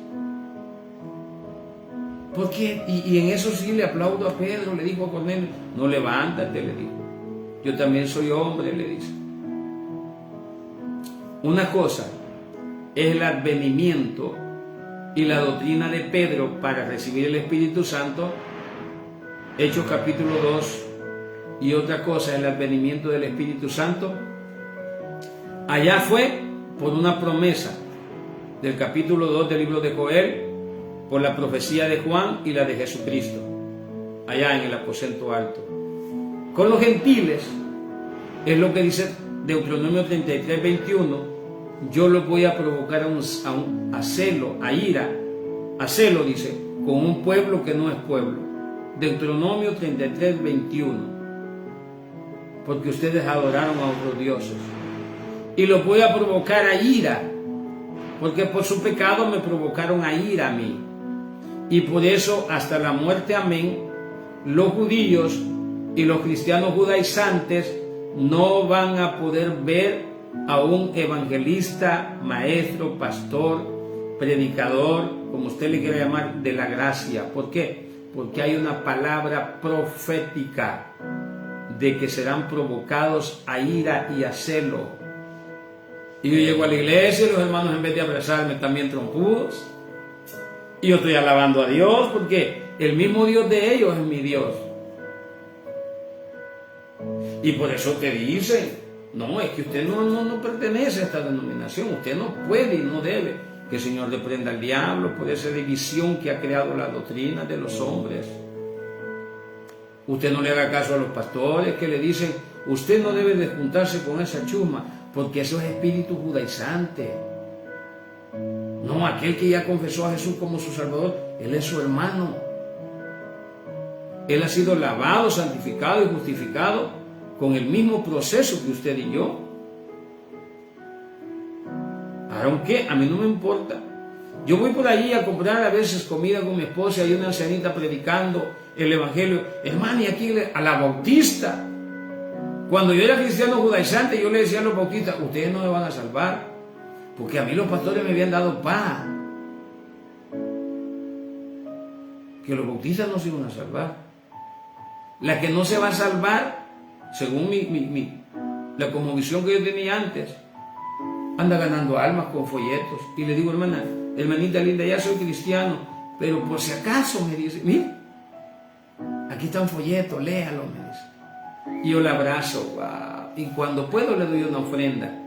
¿Por qué? Y en eso sí le aplaudo a Pedro, le dijo a Cornelio, no, levántate, le dijo. Yo también soy hombre, le dice. Una cosa es el advenimiento y la doctrina de Pedro para recibir el Espíritu Santo, Hechos capítulo 2, y otra cosa es el advenimiento del Espíritu Santo. Allá fue por una promesa del capítulo 2 del libro de Joel, por la profecía de Juan y la de Jesucristo, allá en el aposento alto. Con los gentiles, es lo que dice Deuteronomio 33, 21, yo los voy a provocar a celo, a ira, a celo, dice, con un pueblo que no es pueblo. Deuteronomio 33, 21, porque ustedes adoraron a otros dioses. Y los voy a provocar a ira, porque por su pecado me provocaron a ira a mí. Y por eso hasta la muerte, amén, los judíos y los cristianos judaizantes no van a poder ver a un evangelista, maestro, pastor, predicador, como usted le quiera llamar, de la gracia. ¿Por qué? Porque hay una palabra profética de que serán provocados a ira y a celo. Y yo llego a la iglesia y los hermanos, en vez de abrazarme, también trompudos. Y yo estoy alabando a Dios porque el mismo Dios de ellos es mi Dios. Y por eso te dicen, no, es que usted no pertenece a esta denominación, usted no puede y no debe. Que el Señor reprenda al diablo por esa división que ha creado la doctrina de los hombres. Usted no le haga caso a los pastores que le dicen, usted no debe de juntarse con esa chusma, porque eso es espíritu judaizante. No, aquel que ya confesó a Jesús como su Salvador, Él es su hermano. Él ha sido lavado, santificado y justificado con el mismo proceso que usted y yo. Aunque a mí no me importa. Yo voy por ahí a comprar a veces comida con mi esposa y hay una ancianita predicando el Evangelio. Hermano, y aquí a la bautista. Cuando yo era cristiano judaizante, yo le decía a los bautistas, ustedes no me van a salvar. Porque a mí los pastores me habían dado paz. Que los bautistas no se iban a salvar. La que no se va a salvar, según la cosmovisión que yo tenía antes, anda ganando almas con folletos. Y le digo, hermanita linda, ya soy cristiano, pero por si acaso, me dice, mira, aquí está un folleto, léalo, me dice. Y yo la abrazo, wow. Y cuando puedo le doy una ofrenda.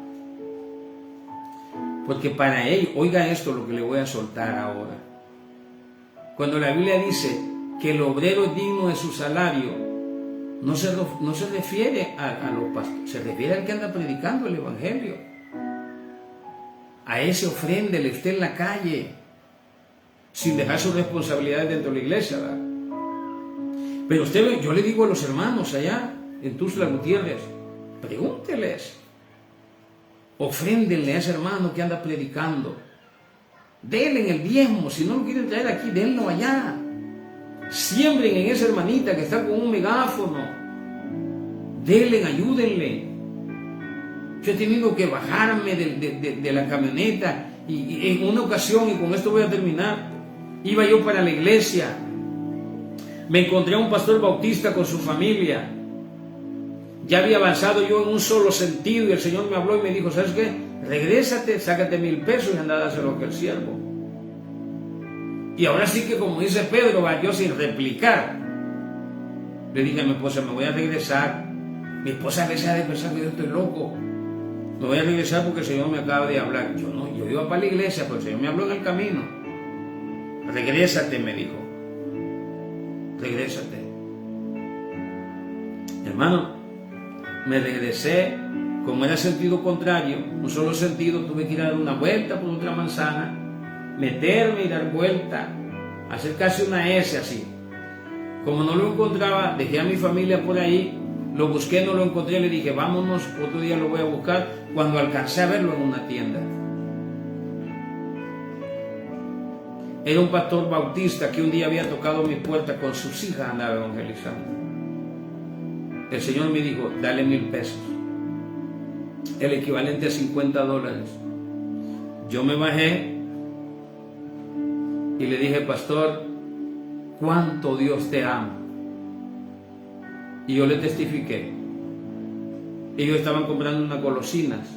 Porque para ellos, oigan esto lo que le voy a soltar ahora. Cuando la Biblia dice que el obrero es digno de su salario, no se refiere a los pastores, se refiere al que anda predicando el Evangelio. A ese ofréndele usted en la calle, sin dejar sus responsabilidades dentro de la iglesia, ¿verdad? Pero yo le digo a los hermanos allá en Tuxtla Gutiérrez, pregúnteles. Ofréndenle a ese hermano que anda predicando. Denle en el diezmo. Si no lo quieren traer aquí, denlo allá. Siembren en esa hermanita que está con un megáfono. Denle, ayúdenle. Yo he tenido que bajarme de la camioneta y en una ocasión, y con esto voy a terminar, iba yo para la iglesia. Me encontré a un pastor bautista con su familia. Ya había avanzado yo en un solo sentido y el Señor me habló y me dijo, ¿sabes qué? Regrésate, sácate 1,000 pesos y anda a dárselo que el siervo. Y ahora sí que, como dice Pedro, yo sin replicar, le dije a mi esposa, me voy a regresar. Mi esposa a veces ha de pensar que yo estoy loco. Me voy a regresar porque el Señor me acaba de hablar. Yo iba para la iglesia, pero el Señor me habló en el camino. Regrésate, me dijo. Regrésate. Hermano, me regresé, como era sentido contrario, un solo sentido, tuve que ir a dar una vuelta por otra manzana, meterme y dar vuelta, hacer casi una S así. Como no lo encontraba, dejé a mi familia por ahí, lo busqué, no lo encontré, le dije, vámonos, otro día lo voy a buscar, cuando alcancé a verlo en una tienda. Era un pastor bautista que un día había tocado mi puerta con sus hijas, andaba evangelizando. El Señor me dijo, dale $1,000, el equivalente a $50. Yo me bajé y le dije, pastor, cuánto Dios te ama. Y yo le testifiqué. Ellos estaban comprando unas golosinas,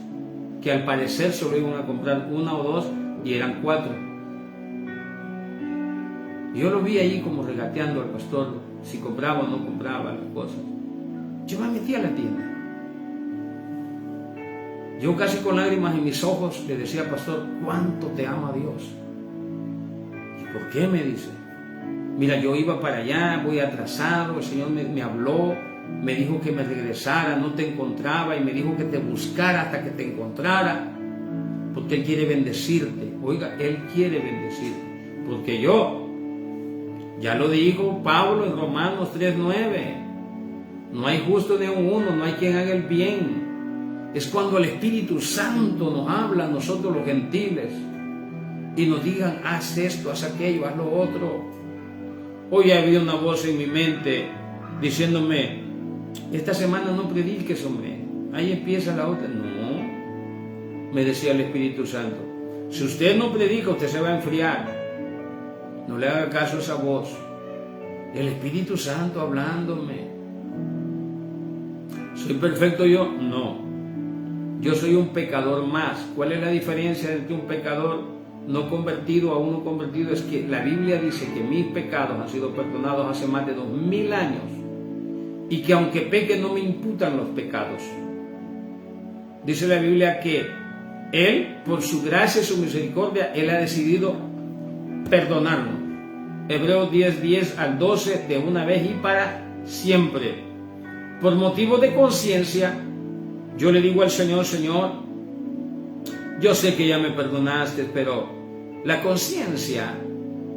que al parecer solo iban a comprar 1 o 2 y eran 4. Yo lo vi allí como regateando al pastor, si compraba o no compraba las cosas. Yo me metí a la tienda. Yo casi con lágrimas en mis ojos le decía, pastor, ¿cuánto te ama Dios? ¿Y por qué? Me dice. Mira, yo iba para allá, voy atrasado, el Señor me habló, me dijo que me regresara, no te encontraba, y me dijo que te buscara hasta que te encontrara, porque Él quiere bendecirte. Oiga, Él quiere bendecirte, porque ya lo dijo Pablo en Romanos 3:9, no hay justo ni uno, no hay quien haga el bien. Es cuando el Espíritu Santo nos habla a nosotros los gentiles y nos digan, haz esto, haz aquello, haz lo otro. Hoy había una voz en mi mente diciéndome, esta semana no prediques, hombre, ahí empieza la otra. No, me decía el Espíritu Santo, si usted no predica, usted se va a enfriar. No le haga caso a esa voz. El Espíritu Santo hablándome. ¿Soy perfecto yo? No. Yo soy un pecador más. ¿Cuál es la diferencia entre un pecador no convertido a uno convertido? Es que la Biblia dice que mis pecados han sido perdonados hace más de 2000 años y que aunque peque no me imputan los pecados. Dice la Biblia que Él, por su gracia y su misericordia, Él ha decidido perdonarnos. Hebreos 10:10 al 12, de una vez y para siempre. Por motivo de conciencia, yo le digo al Señor, Señor, yo sé que ya me perdonaste, pero la conciencia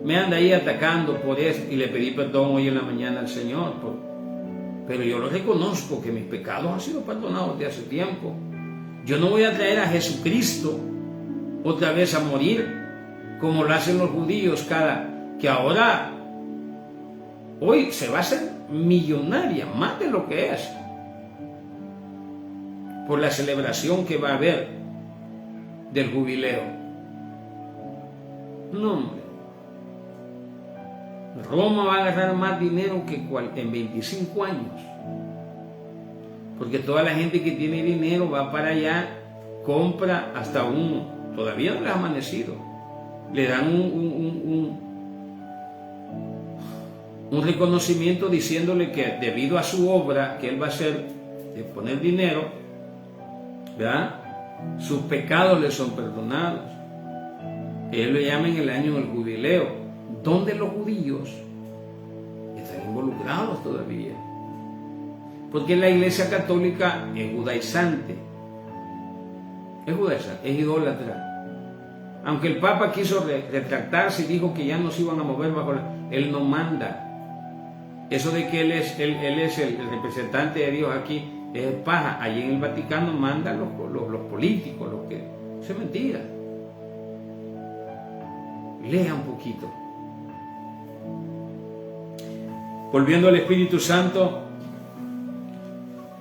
me anda ahí atacando por eso, y le pedí perdón hoy en la mañana al Señor, pero yo lo reconozco que mis pecados han sido perdonados de hace tiempo. Yo no voy a traer a Jesucristo otra vez a morir como lo hacen los judíos, que ahora, hoy se va a hacer millonaria, más de lo que es, por la celebración que va a haber del jubileo. No, hombre. Roma va a agarrar más dinero que en 25 años. Porque toda la gente que tiene dinero va para allá, compra hasta todavía no les ha amanecido. Le dan un reconocimiento diciéndole que debido a su obra que él va a hacer de poner dinero, ¿verdad?, sus pecados le son perdonados. Él lo llama en el año del jubileo, donde los judíos están involucrados todavía, porque la Iglesia Católica es judaizante, es idólatra. Aunque el Papa quiso retractarse y dijo que ya no se iban a mover él no manda. Eso de que él es el representante de Dios aquí es paja. Allí en el Vaticano mandan los políticos, los que... Eso es mentira. Lea un poquito. Volviendo al Espíritu Santo,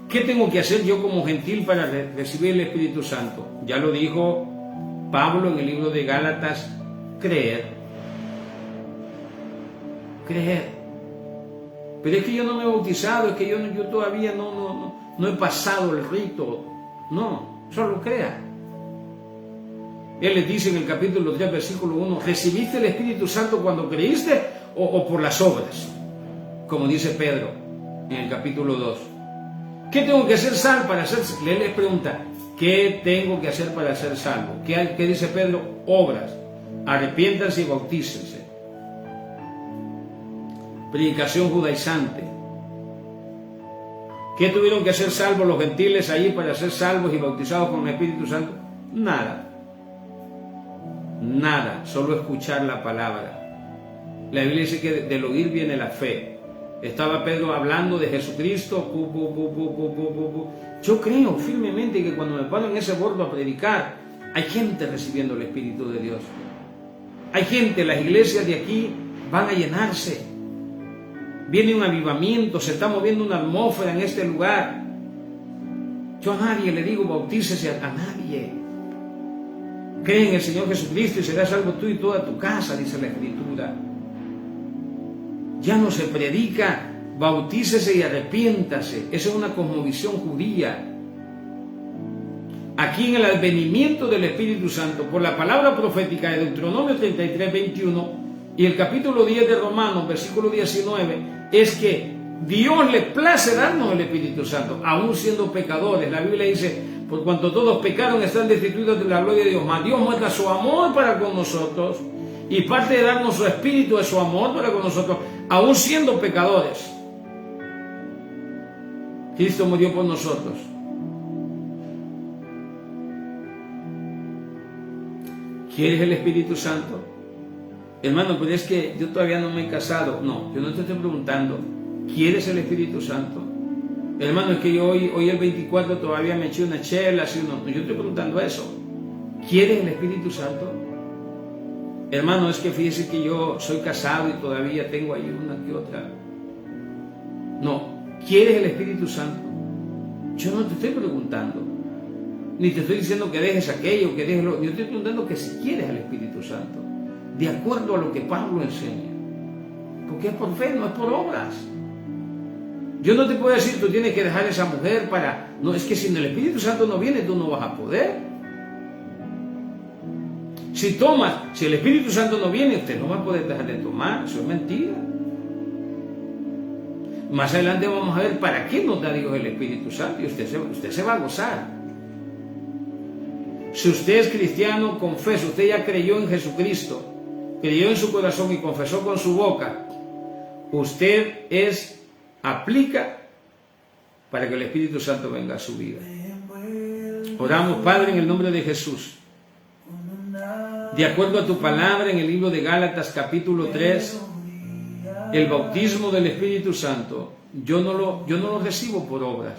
¿qué tengo que hacer yo como gentil para recibir el Espíritu Santo? Ya lo dijo Pablo en el libro de Gálatas, creer. Pero es que yo no me he bautizado, es que yo todavía no he pasado el rito. No, solo crea. Él les dice en el capítulo 3, versículo 1, ¿recibiste el Espíritu Santo cuando creíste o por las obras? Como dice Pedro en el capítulo 2. ¿Qué tengo que hacer salvo para ser? Él les pregunta, ¿qué tengo que hacer para ser salvo? ¿Qué dice Pedro? Obras. Arrepiéntanse y bautícense. Predicación judaizante. ¿Qué tuvieron que hacer salvos los gentiles allí para ser salvos y bautizados con el Espíritu Santo? Nada, solo escuchar la palabra. La Biblia dice que del oír viene la fe. Estaba Pedro hablando de Jesucristo. Yo creo firmemente que cuando me paro en ese bordo a predicar, hay gente recibiendo el Espíritu de Dios. Hay gente, las iglesias de aquí van a llenarse. Viene un avivamiento, se está moviendo una atmósfera en este lugar. Yo a nadie le digo bautícese, a nadie. Cree en el Señor Jesucristo y serás salvo tú y toda tu casa, dice la Escritura. Ya no se predica bautícese y arrepiéntase. Esa es una cosmovisión judía. Aquí en el advenimiento del Espíritu Santo, por la palabra profética de Deuteronomio 33, 21 y el capítulo 10 de Romanos, versículo 19, es que Dios le place darnos el Espíritu Santo, aún siendo pecadores. La Biblia dice, por cuanto todos pecaron, están destituidos de la gloria de Dios. Mas Dios muestra su amor para con nosotros, y parte de darnos su Espíritu de su amor para con nosotros, aún siendo pecadores. Cristo murió por nosotros. ¿Quieres el Espíritu Santo? Hermano, pero es que yo todavía no me he casado. No, yo no te estoy preguntando, ¿quieres el Espíritu Santo? Hermano, es que yo hoy el 24 todavía me eché una chela, así uno. Yo estoy preguntando eso. ¿Quieres el Espíritu Santo? Hermano, es que fíjese que yo soy casado y todavía tengo ahí una que otra. No, ¿quieres el Espíritu Santo? Yo no te estoy preguntando, ni te estoy diciendo que dejes aquello, que dejes lo. Yo te estoy preguntando que si quieres el Espíritu Santo, de acuerdo a lo que Pablo enseña. Porque es por fe, no es por obras. Yo no te puedo decir, tú tienes que dejar a esa mujer para... No, es que si el Espíritu Santo no viene, tú no vas a poder. Si el Espíritu Santo no viene, usted no va a poder dejar de tomar. Eso es mentira. Más adelante vamos a ver para qué nos da Dios el Espíritu Santo y usted se va a gozar. Si usted es cristiano, confesa, usted ya creyó en Jesucristo, creyó en su corazón y confesó con su boca, usted aplica para que el Espíritu Santo venga a su vida. Oramos, Padre, en el nombre de Jesús. De acuerdo a tu palabra en el libro de Gálatas capítulo 3, el bautismo del Espíritu Santo, yo no lo recibo por obras,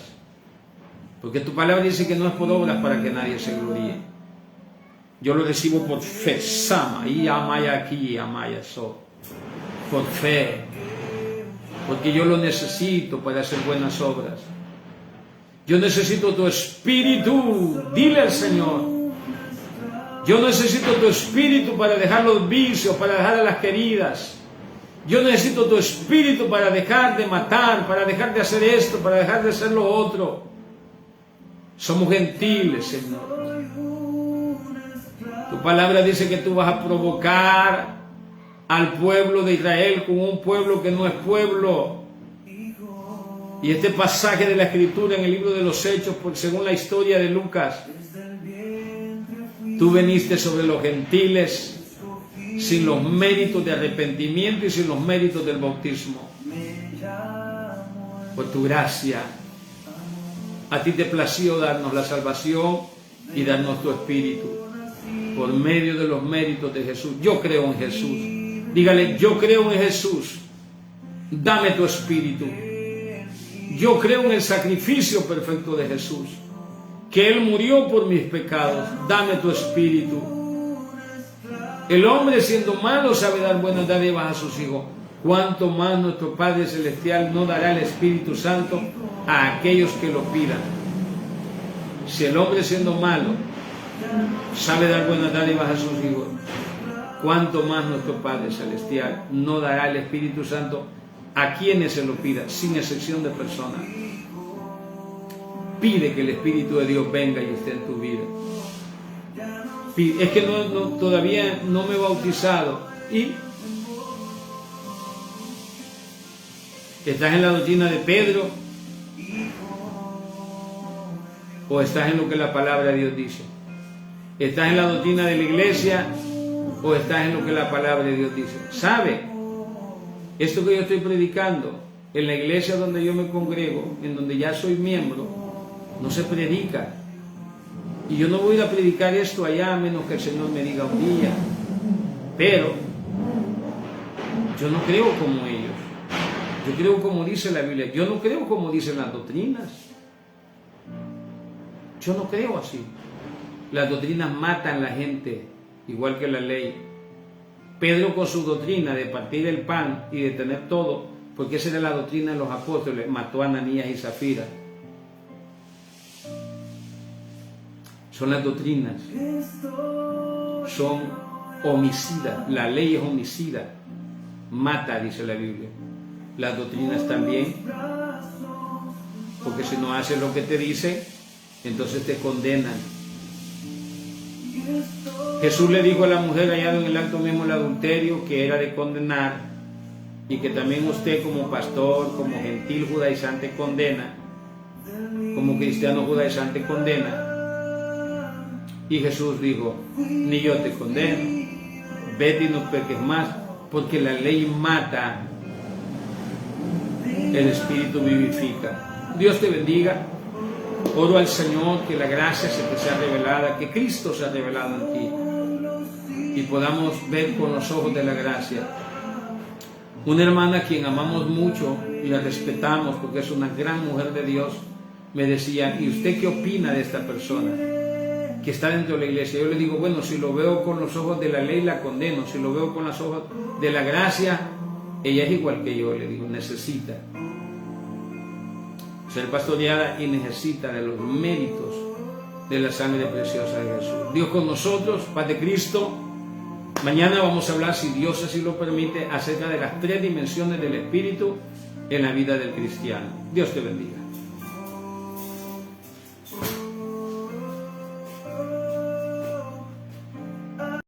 porque tu palabra dice que no es por obras para que nadie se gloríe. Yo lo recibo por fe, sama, y amaya aquí, amaya so, por fe, porque yo lo necesito para hacer buenas obras. Yo necesito tu Espíritu, dile al Señor. Yo necesito tu Espíritu para dejar los vicios, para dejar a las queridas. Yo necesito tu Espíritu para dejar de matar, para dejar de hacer esto, para dejar de hacer lo otro. Somos gentiles, Señor. Tu palabra dice que tú vas a provocar al pueblo de Israel con un pueblo que no es pueblo. Y este pasaje de la Escritura en el libro de los Hechos, según la historia de Lucas, tú veniste sobre los gentiles sin los méritos de arrepentimiento y sin los méritos del bautismo. Por tu gracia, a ti te plació darnos la salvación y darnos tu Espíritu por medio de los méritos de Jesús. Yo creo en Jesús. Dígale, yo creo en Jesús. Dame tu Espíritu. Yo creo en el sacrificio perfecto de Jesús, que Él murió por mis pecados. Dame tu Espíritu. El hombre, siendo malo, sabe dar buenas dádivas a sus hijos. ¿Cuánto más nuestro Padre Celestial no dará el Espíritu Santo a aquellos que lo pidan? Si el hombre, siendo malo, sabe dar buenas dádivas a sus hijos, ¿cuánto más nuestro Padre Celestial no dará el Espíritu Santo a quienes se lo pidan, sin excepción de personas? Pide que el Espíritu de Dios venga y esté en tu vida. Es que todavía no me he bautizado. ¿Y? ¿Estás en la doctrina de Pedro? ¿O estás en lo que la palabra de Dios dice? ¿Estás en la doctrina de la iglesia? ¿O estás en lo que la palabra de Dios dice? ¿Sabe? Esto que yo estoy predicando en la iglesia donde yo me congrego, en donde ya soy miembro, no se predica. Y yo no voy a predicar esto allá a menos que el Señor me diga un día. Pero yo no creo como ellos. Yo creo como dice la Biblia. Yo no creo como dicen las doctrinas. Yo no creo así. Las doctrinas matan a la gente, igual que la ley. Pedro con su doctrina de partir el pan y de tener todo, porque esa era la doctrina de los apóstoles, mató a Ananías y Zafira. Son las doctrinas. Son homicidas. La ley es homicida. Mata, dice la Biblia. Las doctrinas también. Porque si no haces lo que te dice, entonces te condenan. Jesús le dijo a la mujer hallada en el acto mismo del adulterio que era de condenar, y que también usted como pastor, como gentil judaizante condena, como cristiano judaizante condena. Y Jesús dijo, ni yo te condeno, vete y no peques más, porque la ley mata, el Espíritu vivifica. Dios te bendiga. Oro al Señor que la gracia se te sea revelada, que Cristo sea revelado en ti y podamos ver con los ojos de la gracia. Una hermana a quien amamos mucho y la respetamos porque es una gran mujer de Dios, me decía, ¿y usted qué opina de esta persona que está dentro de la iglesia? Yo le digo, bueno, si lo veo con los ojos de la ley la condeno, si lo veo con los ojos de la gracia, ella es igual que yo, le digo, necesita ser pastoreada y necesita de los méritos de la sangre preciosa de Jesús. Dios con nosotros, paz de Cristo. Mañana vamos a hablar, si Dios así lo permite, acerca de las 3 dimensiones del Espíritu en la vida del cristiano. Dios te bendiga.